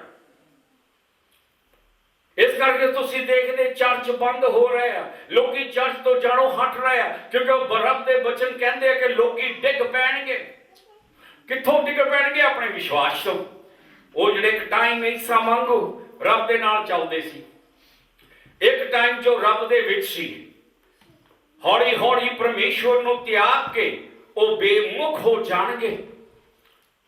ਇਸ ਕਰਕੇ ਤੁਸੀਂ ਦੇਖਦੇ ਚਰਚ ਬੰਦ ਹੋ ਰਹੇ ਆ, ਲੋਕੀ ਚਰਚ ਤੋਂ ਜਾਣੋਂ ਹਟ ਰਹੇ ਆ, ਕਿਉਂਕਿ ਉਹ ਰੱਬ ਦੇ ਬਚਨ ਕਹਿੰਦੇ ਆ ਕਿ ਲੋਕੀ ਡਿੱਗ ਪੈਣਗੇ। ਕਿੱਥੋਂ ਡਿੱਗ ਪੈਣਗੇ? ਆਪਣੇ ਵਿਸ਼ਵਾਸ ਤੋਂ। ਉਹ ਜਿਹੜੇ ਇੱਕ ਟਾਈਮ ਐਸਾ ਮੰਗੋ ਰੱਬ ਦੇ ਨਾਲ ਚੱਲਦੇ ਸੀ, ਇੱਕ ਟਾਈਮ ਜੋ ਰੱਬ ਦੇ ਵਿੱਚ ਸੀ, ਹੌਲੀ ਹੌਲੀ ਪਰਮੇਸ਼ਵਰ ਨੂੰ ਤਿਆਗ ਕੇ ਉਹ ਬੇਮੁਖ ਹੋ ਜਾਣਗੇ।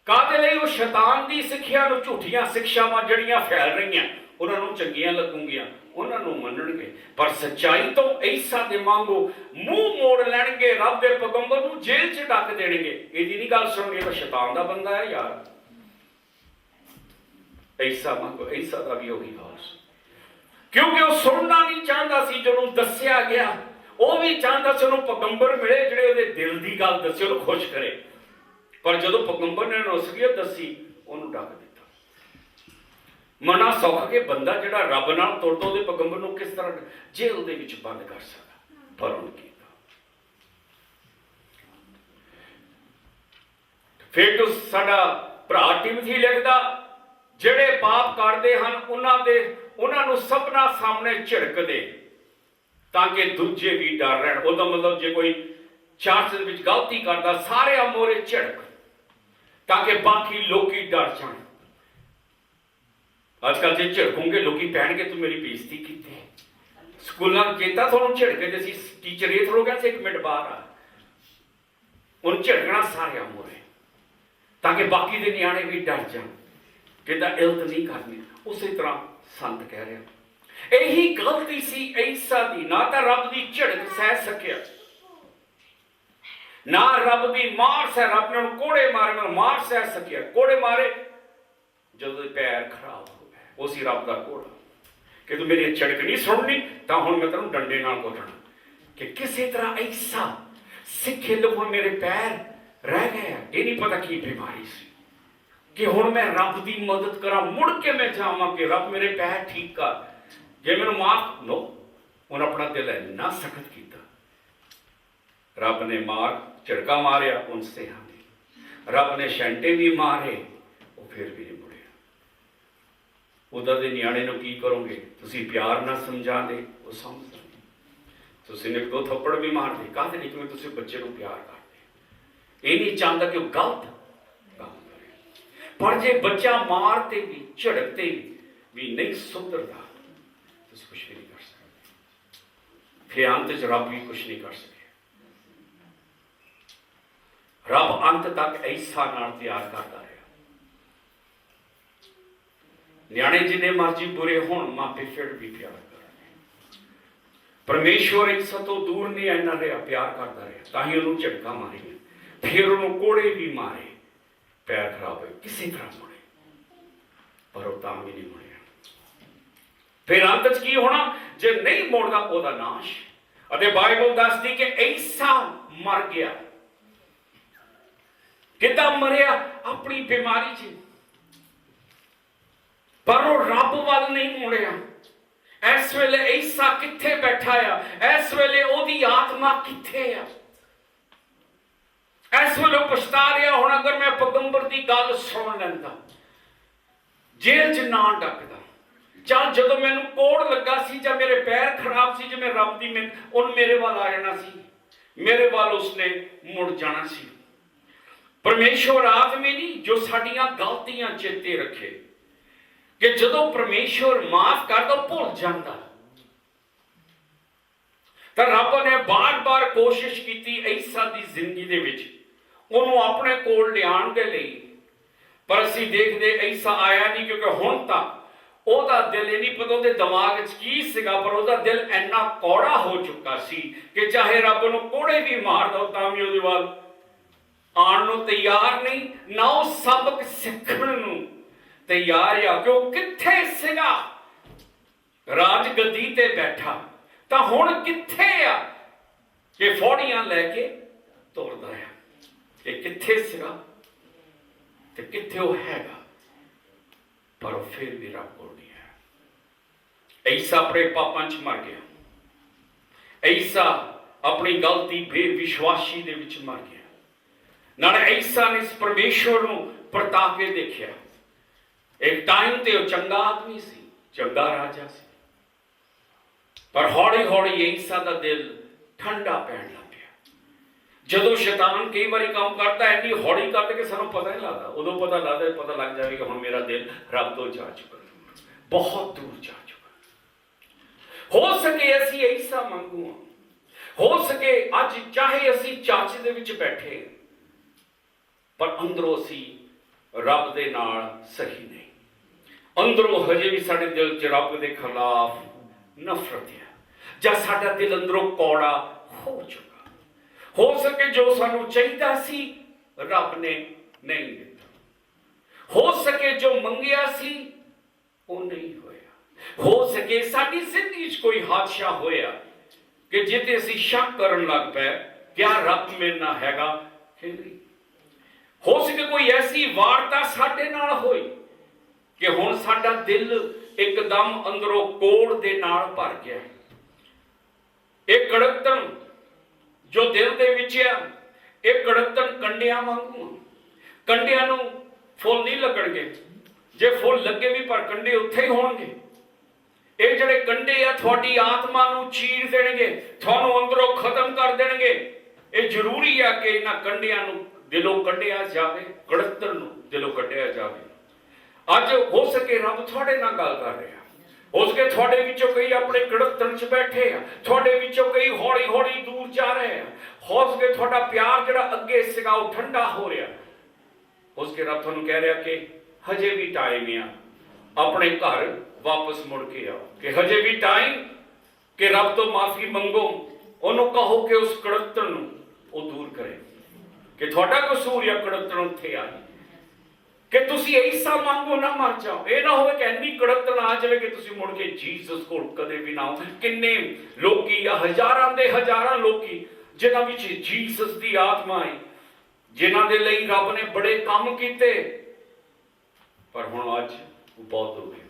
ਕਾਹਦੇ ਲਈ? ਉਹ ਸ਼ੈਤਾਨ ਦੀ ਸਿੱਖਿਆ ਨੂੰ, ਝੂਠੀਆਂ ਸਿੱਖਿਆਵਾਂ ਜਿਹੜੀਆਂ ਫੈਲ ਰਹੀਆਂ ਉਹਨਾਂ ਨੂੰ ਚੰਗੀਆਂ ਲੱਗੂਗੀਆਂ, ਉਹਨਾਂ ਨੂੰ ਮੰਨਣਗੇ। ਪਰ ਸੱਚਾਈ ਤੋਂ ਐਸਾ ਦੇ ਮੰਗੋ ਮੂੰਹ ਮੋੜ ਲੈਣਗੇ, ਰੱਬ ਦੇ ਪੈਗੰਬਰ ਨੂੰ ਜੇਲ੍ਹ 'ਚ ਡੱਕ ਦੇਣਗੇ। ਇਹਦੀ ਨਹੀਂ ਗੱਲ ਸੁਣਗੇ ਤਾਂ ਸ਼ੈਤਾਨ ਦਾ ਬੰਦਾ ਹੈ ਯਾਰ। ਐਸਾ ਮੰਗੋ, ਐਸਾ ਦਾ ਵੀ ਉਹੀ ਹਾਲ ਸੀ, ਕਿਉਂਕਿ ਉਹ ਸੁਣਨਾ ਨਹੀਂ ਚਾਹੁੰਦਾ ਸੀ ਜਿਹਨੂੰ ਦੱਸਿਆ ਗਿਆ। ਉਹ ਵੀ ਚਾਹੁੰਦਾ ਸੀ ਉਹਨੂੰ ਪੈਗੰਬਰ ਮਿਲੇ ਜਿਹੜੇ ਉਹਦੇ ਦਿਲ ਦੀ ਗੱਲ ਦੱਸੇ, ਉਹਨੂੰ ਖੁਸ਼ ਕਰੇ। ਪਰ ਜਦੋਂ ਪੈਗੰਬਰ ਨੇ ਉਹਨੂੰ ਅਸਲੀਅਤ ਦੱਸੀ, ਉਹਨੂੰ ਡੱਕ ਦਿੱਤਾ। ਮਨਾ ਸੌਖ ਕੇ ਬੰਦਾ ਜਿਹੜਾ ਰੱਬ ਨਾਲ ਤੁਰਦਾ ਉਹਦੇ ਪੈਗੰਬਰ ਨੂੰ ਕਿਸ ਤਰ੍ਹਾਂ ਜੇਲ੍ਹ ਦੇ ਵਿੱਚ ਬੰਦ ਕਰ ਸਕਦਾ? ਪਰ ਉਹਨੇ ਕੀਤਾ। ਫਿਰ ਤੋਂ ਸਾਡਾ ਭਰਾ ਤਿਮੋਥੀ ਲਿਖਦਾ ਜਿਹੜੇ ਪਾਪ ਕਰਦੇ ਹਨ ਉਹਨਾਂ ਨੂੰ ਸਭਨਾਂ ਸਾਹਮਣੇ ਝਿੜਕ ਦੇ ਤਾਂ ਕਿ ਦੂਜੇ ਵੀ ਡਰ ਰਹਿਣ। ਉਹਦਾ ਮਤਲਬ ਜੇ ਕੋਈ ਚਰਚ ਦੇ ਵਿੱਚ ਗਲਤੀ ਕਰਦਾ, ਸਾਰਿਆਂ ਮੋਰੇ ਝਿੜਕ ਤਾਂ ਕਿ ਬਾਕੀ ਲੋਕੀ ਡਰ ਜਾਣ। ਅੱਜ ਕੱਲ੍ਹ ਜੇ ਝਿੜਕੂਗੇ ਲੋਕੀ ਕਹਿਣਗੇ ਤੂੰ ਮੇਰੀ ਬੇਇੱਜ਼ਤੀ ਕੀਤੀ। ਸਕੂਲਾਂ ਚੇਤਾ ਤੁਹਾਨੂੰ ਝਿੜਕੇ ਤੇ ਸੀ, ਟੀਚਰ ਇਹ ਥੋੜ੍ਹਾ ਕਹਿੰਦੇ 1 ਮਿੰਟ ਬਾਹਰ ਆ, ਉਹਨੂੰ ਝਿੜਕਣਾ ਸਾਰਿਆਂ ਮੋਰੇ ਤਾਂ ਕਿ ਬਾਕੀ ਦੇ ਨਿਆਣੇ ਵੀ ਡਰ ਜਾਣ। ਕਹਿੰਦਾ ਇਲਤ ਨਹੀਂ ਕਰਨੀ। ਉਸੇ ਤਰ੍ਹਾਂ ਸੰਤ ਕਹਿ ਰਿਹਾ ਇਹੀ ਗਲਤੀ ਸੀ ਐਸਾ ਦੀ। ਨਾ ਤਾਂ ਰੱਬ ਦੀ ਝਿੜਕ ਸਹਿ ਸਕਿਆ, ਨਾ ਰੱਬ ਦੀ ਮਾਰ ਸਹਿ, ਰੱਬ ਨੇ ਉਹਨੂੰ ਕੋੜੇ ਮਾਰੇ ਨਾਲ ਮਾਰ ਸਹਿ ਸਕਿਆ। ਕੋੜੇ ਮਾਰੇ ਜਦੋਂ ਪੈਰ ਖਰਾਬ ਹੋ ਗਏ। ਉਹ ਸੀ ਰੱਬ ਦਾ ਕੋੜਾ ਕਿ ਤੂੰ ਮੇਰੀ ਝਿੜਕ ਨਹੀਂ ਸੁਣਨੀ ਤਾਂ ਹੁਣ ਮੈਂ ਤੈਨੂੰ ਡੰਡੇ ਨਾਲ ਕੁੱਟਣਾ। ਕਿ ਕਿਸੇ ਤਰ੍ਹਾਂ ਐਸਾ ਸਿੱਖੇ ਲੋਕ ਮੇਰੇ ਪੈਰ ਰਹਿ ਗਏ। ਇਹ ਨਹੀਂ ਪਤਾ ਕੀ ਬਿਮਾਰੀ ਸੀ ਕਿ ਹੁਣ ਮੈਂ ਰੱਬ ਦੀ ਮਦਦ ਕਰਾਂ, ਮੁੜ ਕੇ ਮੈਂ ਜਾਵਾਂ ਕਿ ਰੱਬ ਮੇਰੇ ਪੈਰ ਠੀਕ ਕਰ, ਜੇ ਮੈਨੂੰ ਮਾਫ ਨੋ। ਹੁਣ ਆਪਣਾ ਦਿਲ ਇੰਨਾ ਸਖਤ ਕੀਤਾ, ਰੱਬ ਨੇ ਝਿੜਕਾ ਮਾਰਿਆ, ਉਨਸੇ ਹਾਂ ਰੱਬ ਨੇ ਸ਼ੈਂਟੇ ਵੀ ਮਾਰੇ, ਉਹ ਫਿਰ ਵੀ ਨਹੀਂ ਮੁੜਿਆ। ਉਧਰ ਦੇ ਨਿਆਣੇ ਨੂੰ ਕੀ ਕਰੋਗੇ? ਤੁਸੀਂ ਪਿਆਰ ਨਾਲ ਸਮਝਾਉਂਦੇ, ਉਹ ਸਮਝਦਾ ਨਹੀਂ। ਤੁਸੀਂ ਨੇ 2 ਥੱਪੜ ਵੀ ਮਾਰਦੇ, ਕਾਹਦੇ ਨਹੀਂ? ਕਿਉਂਕਿ ਤੁਸੀਂ ਬੱਚੇ ਨੂੰ ਪਿਆਰ ਕਰਦੇ। ਇਹ ਨਹੀਂ ਚਾਹੁੰਦਾ ਕਿ ਉਹ ਗਲਤ ਕੰਮ ਕਰੇ। ਪਰ ਜੇ ਬੱਚਾ ਮਾਰ ਤੇ ਵੀ ਝੜਕ ਤੇ ਵੀ ਨਹੀਂ ਸੁਧਰਦਾ, ਤੁਸੀਂ ਕੁਛ ਵੀ ਨਹੀਂ ਕਰ ਸਕਦੇ। ਫਿਰ ਅੰਤ 'ਚ ਰੱਬ ਵੀ ਕੁਛ ਨਹੀਂ ਕਰ ਸਕੇ। ਰੱਬ ਅੰਤ ਤੱਕ ਐਸਾ ਨਾਲ ਤਿਆਰ ਕਰਦਾ ਰਿਹਾ। ਨਿਆਣੇ ਜਿੰਨੇ ਮਰਜ਼ੀ ਬੁਰੇ ਹੋਣ, ਮਾਪੇ ਫਿਰ ਵੀ ਪਿਆਰ ਕਰਨਗੇ। ਪਰਮੇਸ਼ਵਰ ਈਸਾ ਤੋਂ ਦੂਰ ਨਹੀਂ ਇੰਨਾ ਰਿਹਾ, ਪਿਆਰ ਕਰਦਾ ਰਿਹਾ, ਤਾਂ ਹੀ ਉਹਨੂੰ ਝਟਕਾ ਮਾਰੀਆਂ, ਫਿਰ ਉਹਨੂੰ ਕੋੜੇ ਵੀ ਮਾਰੇ, ਪੈਰ ਖਰਾਬ ਹੋਏ, ਕਿਸੇ ਤਰ੍ਹਾਂ ਮੁੜੇ, ਪਰ ਉਹ ਤਾਂ ਵੀ ਨਹੀਂ ਮੁੜਿਆ। ਫਿਰ ਅੰਤ 'ਚ ਕੀ ਹੋਣਾ? ਜੇ ਨਹੀਂ ਮੁੜਦਾ ਉਹਦਾ ਨਾਸ਼। ਅਤੇ ਬਾਈਬਲ ਦੱਸਦੀ ਕਿ ਈਸਾ ਮਰ ਗਿਆ। ਕਿੱਦਾਂ ਮਰਿਆ? ਆਪਣੀ ਬਿਮਾਰੀ 'ਚ। ਪਰ ਉਹ ਰੱਬ ਵੱਲ ਨਹੀਂ ਮੁੜਿਆ। ਇਸ ਵੇਲੇ ਈਸਾ ਕਿੱਥੇ ਬੈਠਾ ਆ? ਇਸ ਵੇਲੇ ਉਹਦੀ ਆਤਮਾ ਕਿੱਥੇ ਆ? ਇਸ ਵੇਲੇ ਪਛਤਾ ਰਿਹਾ ਹੁਣ, ਅਗਰ ਮੈਂ ਪੈਗੰਬਰ ਦੀ ਗੱਲ ਸੁਣ ਲੈਂਦਾ, ਜੇਲ੍ਹ 'ਚ ਨਾ ਡੱਕਦਾ, ਜਾਂ ਜਦੋਂ ਮੈਨੂੰ ਕੋੜ ਲੱਗਾ ਸੀ, ਜਾਂ ਮੇਰੇ ਪੈਰ ਖਰਾਬ ਸੀ, ਜਿਵੇਂ ਰੱਬ ਦੀ ਮਿਹਰ, ਉਹਨ ਮੇਰੇ ਵੱਲ ਆ ਜਾਣਾ ਸੀ, ਮੇਰੇ ਵੱਲ ਉਸਨੇ ਮੁੜ ਜਾਣਾ ਸੀ। ਪਰਮੇਸ਼ਵਰ ਆਦਮੀ ਨਹੀਂ ਜੋ ਸਾਡੀਆਂ ਗਲਤੀਆਂ ਚੇਤੇ ਰੱਖੇ, ਕਿ ਜਦੋਂ ਪਰਮੇਸ਼ਵਰ ਮਾਫ ਕਰਦਾ ਭੁੱਲ ਜਾਂਦਾ। ਤਾਂ ਰੱਬ ਨੇ ਬਾਰ-ਬਾਰ ਕੋਸ਼ਿਸ਼ ਕੀਤੀ ਈਸਾ ਦੀ ਜ਼ਿੰਦਗੀ ਦੇ ਵਿੱਚ ਉਹਨੂੰ ਆਪਣੇ ਕੋਲ ਲਿਆਉਣ ਦੇ ਲਈ, ਪਰ ਅਸੀਂ ਦੇਖਦੇ ਈਸਾ ਆਇਆ ਨਹੀਂ, ਕਿਉਂਕਿ ਹੁਣ ਤਾਂ ਉਹਦਾ ਦਿਲ ਇਹ ਨਹੀਂ ਪਤਾ ਉਹਦੇ ਦਿਮਾਗ 'ਚ ਕੀ ਸੀਗਾ, ਪਰ ਉਹਦਾ ਦਿਲ ਇੰਨਾ ਕੌੜਾ ਹੋ ਚੁੱਕਾ ਸੀ ਕਿ ਚਾਹੇ ਰੱਬ ਨੂੰ ਕੋੜੇ ਵੀ ਮਾਰ ਦੋ ਤਾਂ ਵੀ ਉਹਦੇ ਵੱਲ ਆਉਣ ਨੂੰ ਤਿਆਰ ਨਹੀਂ, ਨਾ ਉਹ ਸਬਕ ਸਿੱਖਣ ਨੂੰ ਤਿਆਰ ਆ। ਕਿ ਉਹ ਕਿੱਥੇ ਸੀਗਾ ਰਾਜ ਗੱਦੀ ਤੇ ਬੈਠਾ, ਤਾਂ ਹੁਣ ਕਿੱਥੇ ਆ ਕਿ ਫੌੜੀਆਂ ਲੈ ਕੇ ਤੁਰਦਾ ਆ? ਇਹ ਕਿੱਥੇ ਸੀਗਾ ਤੇ ਕਿੱਥੇ ਉਹ ਹੈਗਾ? ਪਰ ਉਹ ਫਿਰ ਵੀ ਰੱਬ ਕੋਲ ਨਹੀਂ ਹੈ। ਈਸਾ ਆਪਣੇ ਪਾਪਾਂ 'ਚ ਮਰ ਗਿਆ। ਈਸਾ ਆਪਣੀ ਗਲਤੀ ਬੇਵਿਸ਼ਵਾਸੀ ਦੇ ਵਿੱਚ ਮਰ ਗਿਆ। ਨਾਲੇ ਈਸਾ ਨੇ ਇਸ ਪਰਮੇਸ਼ਵਰ ਨੂੰ ਪਰਤਾ ਕੇ ਦੇਖਿਆ। ਇੱਕ ਟਾਈਮ ਤੇ ਉਹ ਚੰਗਾ ਆਦਮੀ ਸੀ, ਚੰਗਾ ਰਾਜਾ ਸੀ, ਪਰ ਹੌਲੀ ਹੌਲੀ ਈਸਾ ਦਾ ਦਿਲ ਠੰਡਾ ਪੈਣ ਲੱਗ ਪਿਆ। ਜਦੋਂ ਸ਼ੈਤਾਨ ਕਈ ਵਾਰੀ ਕੰਮ ਕਰਦਾ ਇੰਨੀ ਹੌਲੀ ਕਰਦਾ ਕਿ ਸਾਨੂੰ ਪਤਾ ਨਹੀਂ ਲੱਗਦਾ, ਉਦੋਂ ਪਤਾ ਲੱਗ ਜਾਵੇਗਾ ਹੁਣ ਮੇਰਾ ਦਿਲ ਰੱਬ ਤੋਂ ਜਾ ਚੁੱਕਾ, ਬਹੁਤ ਦੂਰ ਜਾ ਚੁੱਕਾ। ਹੋ ਸਕੇ ਅਸੀਂ ਈਸਾ ਮੰਗੂ ਹਾਂ, ਹੋ ਸਕੇ ਅੱਜ ਚਾਹੇ ਅਸੀਂ ਚਾਚੇ ਦੇ ਵਿੱਚ ਬੈਠੇ, ਪਰ ਅੰਦਰੋਂ ਅਸੀਂ ਰੱਬ ਦੇ ਨਾਲ ਸਹੀ ਨਹੀਂ। ਅੰਦਰੋਂ ਹਜੇ ਵੀ ਸਾਡੇ ਦਿਲ 'ਚ ਰੱਬ ਦੇ ਖਿਲਾਫ ਨਫ਼ਰਤ ਹੈ, ਜਾਂ ਸਾਡਾ ਦਿਲ ਅੰਦਰੋਂ ਕੌੜਾ ਹੋ ਚੁੱਕਾ। ਹੋ ਸਕੇ ਜੋ ਸਾਨੂੰ ਚਾਹੀਦਾ ਸੀ ਰੱਬ ਨੇ ਨਹੀਂ ਦਿੱਤਾ, ਹੋ ਸਕੇ ਜੋ ਮੰਗਿਆ ਸੀ ਉਹ ਨਹੀਂ ਹੋਇਆ, ਹੋ ਸਕੇ ਸਾਡੀ ਜ਼ਿੰਦਗੀ 'ਚ ਕੋਈ ਹਾਦਸਾ ਹੋਇਆ ਕਿ ਜਿੱਤੇ ਅਸੀਂ ਸ਼ੱਕ ਕਰਨ ਲੱਗ ਪਏ ਕਿਆ ਰੱਬ ਮੇਰੇ ਨਾਲ ਹੈਗਾ ਕਿ ਨਹੀਂ। ਹੋ ਸਕੇ ਕੋਈ ਐਸੀ ਵਾਰਤਾ ਸਾਡੇ ਨਾਲ ਹੋਈ ਕਿ ਹੁਣ ਸਾਡਾ ਦਿਲ ਇੱਕਦਮ ਅੰਦਰੋਂ ਕੋੜ ਦੇ ਨਾਲ ਭਰ ਗਿਆ। ਇਹ ਕੜਕਤਨ ਜੋ ਦਿਲ ਦੇ ਵਿੱਚ ਆ, ਇਹ ਕੜਕਤਨ ਕੰਡਿਆਂ ਵਾਂਗੂ ਆ। ਕੰਡਿਆਂ ਨੂੰ ਫੁੱਲ ਨਹੀਂ ਲੱਗਣਗੇ, ਜੇ ਫੁੱਲ ਲੱਗੇ ਵੀ ਪਰ ਕੰਡੇ ਉੱਥੇ ਹੀ ਹੋਣਗੇ। ਇਹ ਜਿਹੜੇ ਕੰਡੇ ਆ ਤੁਹਾਡੀ ਆਤਮਾ ਨੂੰ ਚੀਰ ਦੇਣਗੇ, ਤੁਹਾਨੂੰ ਅੰਦਰੋਂ ਖਤਮ ਕਰ ਦੇਣਗੇ। ਇਹ ਜ਼ਰੂਰੀ ਆ ਕਿ ਇਹਨਾਂ ਕੰਡਿਆਂ ਨੂੰ ਦਿਲੋਂ ਕੱਢਿਆ ਜਾਵੇ, ਕੜਕਤਨ ਨੂੰ ਦਿਲੋਂ ਕੱਢਿਆ ਜਾਵੇ। ਅੱਜ ਹੋ ਸਕੇ ਰੱਬ ਤੁਹਾਡੇ ਨਾਲ ਗੱਲ ਕਰ ਰਿਹਾ, ਹੋ ਸਕੇ ਤੁਹਾਡੇ ਵਿੱਚੋਂ ਕਈ ਆਪਣੇ ਕੜਕਤਨ 'ਚ ਬੈਠੇ ਆ, ਤੁਹਾਡੇ ਵਿੱਚੋਂ ਕਈ ਹੌਲੀ ਹੌਲੀ ਦੂਰ ਜਾ ਰਹੇ ਆ। ਹੋ ਸਕੇ ਤੁਹਾਡਾ ਪਿਆਰ ਜਿਹੜਾ ਅੱਗੇ ਸੀਗਾ ਉਹ ਠੰਡਾ ਹੋ ਰਿਹਾ। ਹੋ ਸਕੇ ਰੱਬ ਤੁਹਾਨੂੰ ਕਹਿ ਰਿਹਾ ਕਿ ਹਜੇ ਵੀ ਟਾਈਮ ਆ, ਆਪਣੇ ਘਰ ਵਾਪਸ ਮੁੜ ਕੇ ਆਓ, ਕਿ ਹਜੇ ਵੀ ਟਾਈਮ ਕਿ ਰੱਬ ਤੋਂ ਮਾਫੀ ਮੰਗੋ, ਉਹਨੂੰ ਕਹੋ ਕਿ ਉਸ ਕੜਕਤਨ ਨੂੰ ਉਹ ਦੂਰ ਕਰੇ, ਕਿ ਤੁਹਾਡਾ ਕਸੂਰ ਜਾਂ ਕੜਕਤਨ ਉੱਥੇ ਆਈ, ਕਿ ਤੁਸੀਂ ਈਸਾ ਮੰਗੋ ਨਾ ਮਰ ਜਾਓ। ਇਹ ਨਾ ਹੋਵੇ ਕਿ ਇੰਨੀ ਕੜਕਤਨ ਆ ਜਾਵੇ ਕਿ ਤੁਸੀਂ ਮੁੜ ਕੇ ਜੀਸਸ ਕੋਲ ਕਦੇ ਵੀ ਨਾ ਆਓ। ਕਿੰਨੇ ਲੋਕੀ ਆ, ਹਜ਼ਾਰਾਂ ਦੇ ਹਜ਼ਾਰਾਂ ਲੋਕੀ ਜਿਨ੍ਹਾਂ ਵਿੱਚ ਜੀਸਸ ਦੀ ਆਤਮਾ ਹੈ, ਜਿਨ੍ਹਾਂ ਦੇ ਲਈ ਰੱਬ ਨੇ ਬੜੇ ਕੰਮ ਕੀਤੇ, ਪਰ ਹੁਣ ਅੱਜ ਉਹ ਬਹੁਤ ਦੂਰ ਹੈ।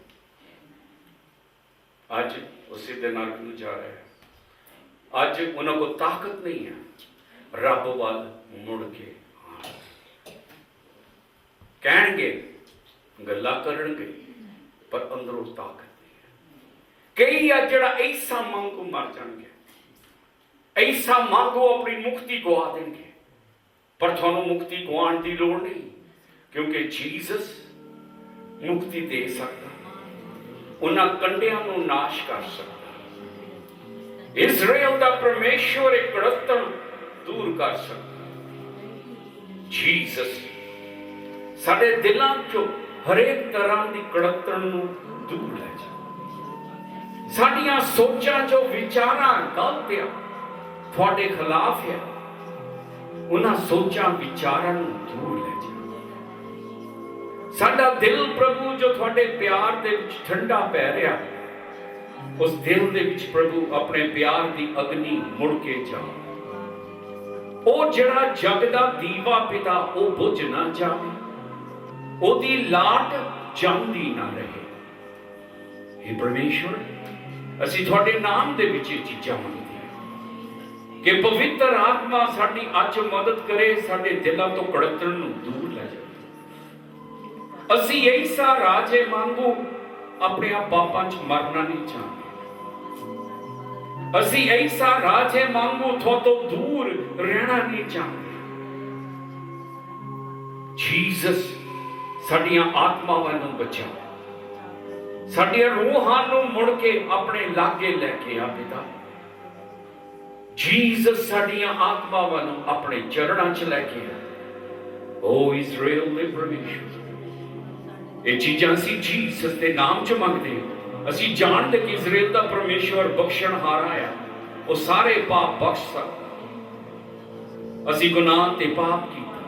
ਅੱਜ ਉਸੇ ਦੇ ਨਰਕ ਨੂੰ ਜਾ ਰਿਹਾ ਹੈ। ਅੱਜ ਉਹਨਾਂ ਕੋਲ ਤਾਕਤ ਨਹੀਂ ਹੈ ਰੱਬ ਵੱਲ ਮੁੜ ਕੇ ਕਹਿਣਗੇ, ਗੱਲਾਂ ਕਰਨਗੇ, ਪਰ ਅੰਦਰੋਂ ਤਾਕਤ ਨਹੀਂ ਹੈ। ਕਈ ਆ ਜਿਹੜਾ ਈਸਾ ਮੰਗੂ ਮਰ ਜਾਣਗੇ, ਈਸਾ ਮੰਗੂ ਆਪਣੀ ਮੁਕਤੀ ਗਵਾ ਦੇਣਗੇ, ਪਰ ਤੁਹਾਨੂੰ ਮੁਕਤੀ ਗਵਾਉਣ ਦੀ ਲੋੜ ਨਹੀਂ, ਕਿਉਂਕਿ ਜੀਸਸ ਮੁਕਤੀ ਦੇ ਸਕਦਾ, ਉਹਨਾਂ ਕੰਡਿਆਂ ਨੂੰ ਨਾਸ਼ ਕਰ ਸਕਦਾ। ਇਜ਼ਰਾਈਲ ਦਾ ਪਰਮੇਸ਼ਵਰ ਇੱਕ ਕੜਕਤਨ ਦੂਰ ਕਰ ਸਕਦਾ। ਜੀਸਸ ਸਾਡੇ ਦਿਲਾਂ ਚੋਂ ਹਰੇਕ ਤਰ੍ਹਾਂ ਦੀ ਕੜਕਤਨ ਨੂੰ ਦੂਰ ਲੈ ਜਾ। ਸਾਡੀਆਂ ਸੋਚਾਂ ਜੋ ਵਿਚਾਰਾਂ ਗਲਤ ਆ, ਤੁਹਾਡੇ ਖਿਲਾਫ ਆ, ਉਹਨਾਂ ਸੋਚਾਂ ਵਿਚਾਰਾਂ ਨੂੰ ਦੂਰ ਲੈ ਜਾ। ਸਾਡਾ ਦਿਲ ਪ੍ਰਭੂ ਜੋ ਤੁਹਾਡੇ ਪਿਆਰ ਦੇ ਵਿੱਚ ਠੰਡਾ ਪੈ ਰਿਹਾ, ਉਸ ਦਿਲ ਦੇ ਵਿੱਚ ਪ੍ਰਭੂ ਆਪਣੇ ਪਿਆਰ ਦੀ ਅਗਨੀ ਮੁੜ ਕੇ ਜਾ। ਉਹ ਜਿਹੜਾ ਜਗ ਦਾ ਦੀਵਾ ਪਿਤਾ, ਉਹ ਬੁਝ ਨਾ ਜਾਵੇ, ਉਹਦੀ ਲਾਟ ਜਾਂਦੀ ਨਾ ਰਹੇ। हे ਪਰਮੇਸ਼ਵਰ, ਅਸੀਂ ਤੁਹਾਡੇ ਨਾਮ ਦੇ ਵਿੱਚ ਇਹ ਚੀਜ਼ਾਂ ਮੰਗਦੇ ਹਾਂ ਕਿ ਪਵਿੱਤਰ ਆਤਮਾ ਸਾਡੀ ਅੱਜ ਮਦਦ ਕਰੇ, ਸਾਡੇ ਦਿਲਾਂ ਤੋਂ ਕੜਤਣ ਨੂੰ ਦੂਰ ਲੈ ਜਾਵੇ। ਅਸੀਂ ਐਸਾ ਰਾਜੇ ਵਾਂਗੂ ਆਪਣੇ ਪਾਪਾਂ 'ਚ ਮਰਨਾ ਨਹੀਂ ਚਾਹੁੰਦੇ। ਅਸੀਂ ਐਸਾ ਰਾਜੇ ਵਾਂਗੂ ਤੁਹਾਤੋਂ ਦੂਰ ਰਹਿਣਾ ਨਹੀਂ ਚਾਹੁੰਦੇ। ਜੀਸਸ, ਸਾਡੀਆਂ ਆਤਮਾਵਾਂ ਨੂੰ ਬਚਾ, ਸਾਡੀਆਂ ਰੂਹਾਂ ਨੂੰ ਮੁੜ ਕੇ ਆਪਣੇ ਲਾਗੇ ਲੈ ਕੇ ਆ ਪਿਤਾ। ਜੀਸਸ, ਸਾਡੀਆਂ ਆਤਮਾਵਾਂ ਨੂੰ ਆਪਣੇ ਚਰਨਾਂ 'ਚ ਲੈ ਕੇ ਆ। ਓ ਇਜ਼ਰਾਈਲ ਦੇ ਪਰਮੇਸ਼ਵਰ, ਇਹ ਚੀਜ਼ਾਂ ਅਸੀਂ ਜੀਸਸ ਦੇ ਨਾਮ 'ਚ ਮੰਗਦੇ ਹਾਂ। ਅਸੀਂ ਜਾਣਦੇ ਕਿ ਇਜ਼ਰਾਈਲ ਦਾ ਪਰਮੇਸ਼ਵਰ ਬਖਸ਼ਣਹਾਰਾ ਆ, ਉਹ ਸਾਰੇ ਪਾਪ ਬਖਸ਼ ਸਕਦਾ। ਅਸੀਂ ਗੁਨਾਹ ਤੇ ਪਾਪ ਕੀਤਾ,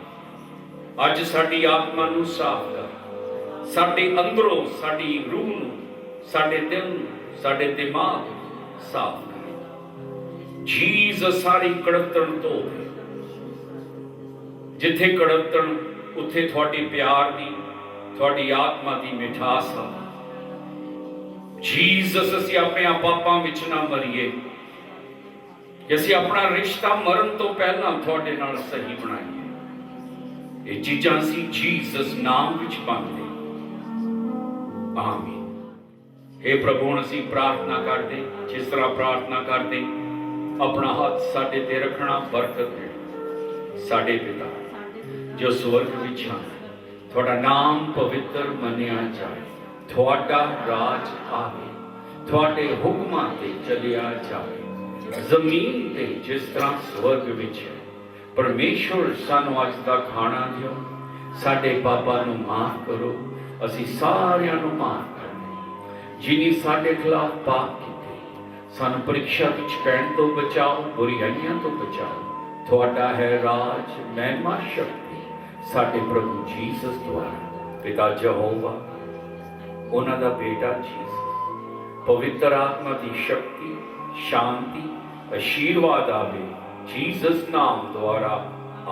ਅੱਜ ਸਾਡੀ ਆਤਮਾ ਨੂੰ ਸਾਫ਼ ਕਰ, ਸਾਡੇ ਅੰਦਰੋਂ ਸਾਡੀ ਰੂਹ ਨੂੰ, ਸਾਡੇ ਦਿਲ ਨੂੰ, ਸਾਡੇ ਦਿਮਾਗ ਨੂੰ ਸਾਫ਼ ਕਰ। ਜੀਸਸ, ਸਾਰੀ ਕੜਤਣ ਧੋ ਦੇ। ਜਿੱਥੇ ਕੜਤਣ, ਉੱਥੇ ਤੁਹਾਡੇ ਪਿਆਰ ਦੀ, ਤੁਹਾਡੀ ਆਤਮਾ ਦੀ ਮਿਠਾਸ ਆ। ਜੀਸਸ, ਅਸੀਂ ਆਪਣੇ ਪਾਪਾਂ ਵਿੱਚ ਨਾ ਮਰੀਏ, ਕਿ ਅਸੀਂ ਆਪਣਾ ਰਿਸ਼ਤਾ ਮਰਨ ਤੋਂ ਪਹਿਲਾਂ ਤੁਹਾਡੇ ਨਾਲ ਸਹੀ ਬਣਾਈਏ। ਇਹ ਚੀਜ਼ਾਂ ਅਸੀਂ ਜੀਸਸ ਨਾਮ ਵਿੱਚ ਮੰਗਦੇ। ਆਮੀਨ। हे ਪ੍ਰਭੂ, ਅਸੀਂ ਪ੍ਰਾਰਥਨਾ ਕਰਦੇ, ਜਿਸ ਤਰ੍ਹਾਂ ਪ੍ਰਾਰਥਨਾ ਕਰਦੇ, ਆਪਣਾ ਹੱਥ ਸਾਡੇ ਤੇ ਰੱਖਣਾ, ਬਰਕਤ ਦੇ। ਸਾਡੇ ਪਿਤਾ ਜੋ ਸਵਰਗ ਵਿੱਚ ਹਨ, ਤੁਹਾਡਾ ਨਾਮ ਪਵਿੱਤਰ ਮੰਨਿਆ ਜਾਏ, ਤੁਹਾਡਾ ਰਾਜ ਆਵੇ, ਤੁਹਾਡੇ ਹੁਕਮਾਂ ਤੇ ਚੱਲਿਆ ਜਾਵੇ, ਜ਼ਮੀਨ ਤੇ ਜਿਸ ਤਰ੍ਹਾਂ ਸਵਰਗ ਵਿੱਚ ਹੈ। ਪਰਮੇਸ਼ਵਰ, ਸਾਨੂੰ ਅੱਜ ਦਾ ਖਾਣਾ ਦਿਓ, ਸਾਡੇ ਪਾਪਾਂ ਨੂੰ ਮਾਫ ਕਰੋ, ਅਸੀਂ ਸਾਰਿਆਂ ਨੂੰ ਮਾਫ ਕਰਦੇ ਜਿਨੀ ਸਾਡੇ ਖਿਲਾਫ ਪਾਪ ਕੀਤੇ। ਸਾਨੂੰ ਪ੍ਰੀਖਿਆ ਵਿੱਚ ਪੈਣ ਤੋਂ ਬਚਾਓ, ਬੁਰਾਈਆਂ ਤੋਂ ਬਚਾਓ। ਤੁਹਾਡਾ ਹੈ ਰਾਜ, ਮਹਿਮਾ, ਸ਼ਕਤੀ ਸਾਡੇ ਪ੍ਰਭੂ ਜੀਸਸ ਦੁਆਰਾ। ਪਿਤਾ ਯਹੋਵਾ, ਉਹਨਾਂ ਦਾ ਬੇਟਾ ਜੀਸਸ, ਪਵਿੱਤਰ ਆਤਮਾ ਦੀ ਸ਼ਕਤੀ, ਸ਼ਾਂਤੀ, ਆਸ਼ੀਰਵਾਦ ਆਵੇ ਜੀਸਸ ਨਾਮ ਦੁਆਰਾ। ਆ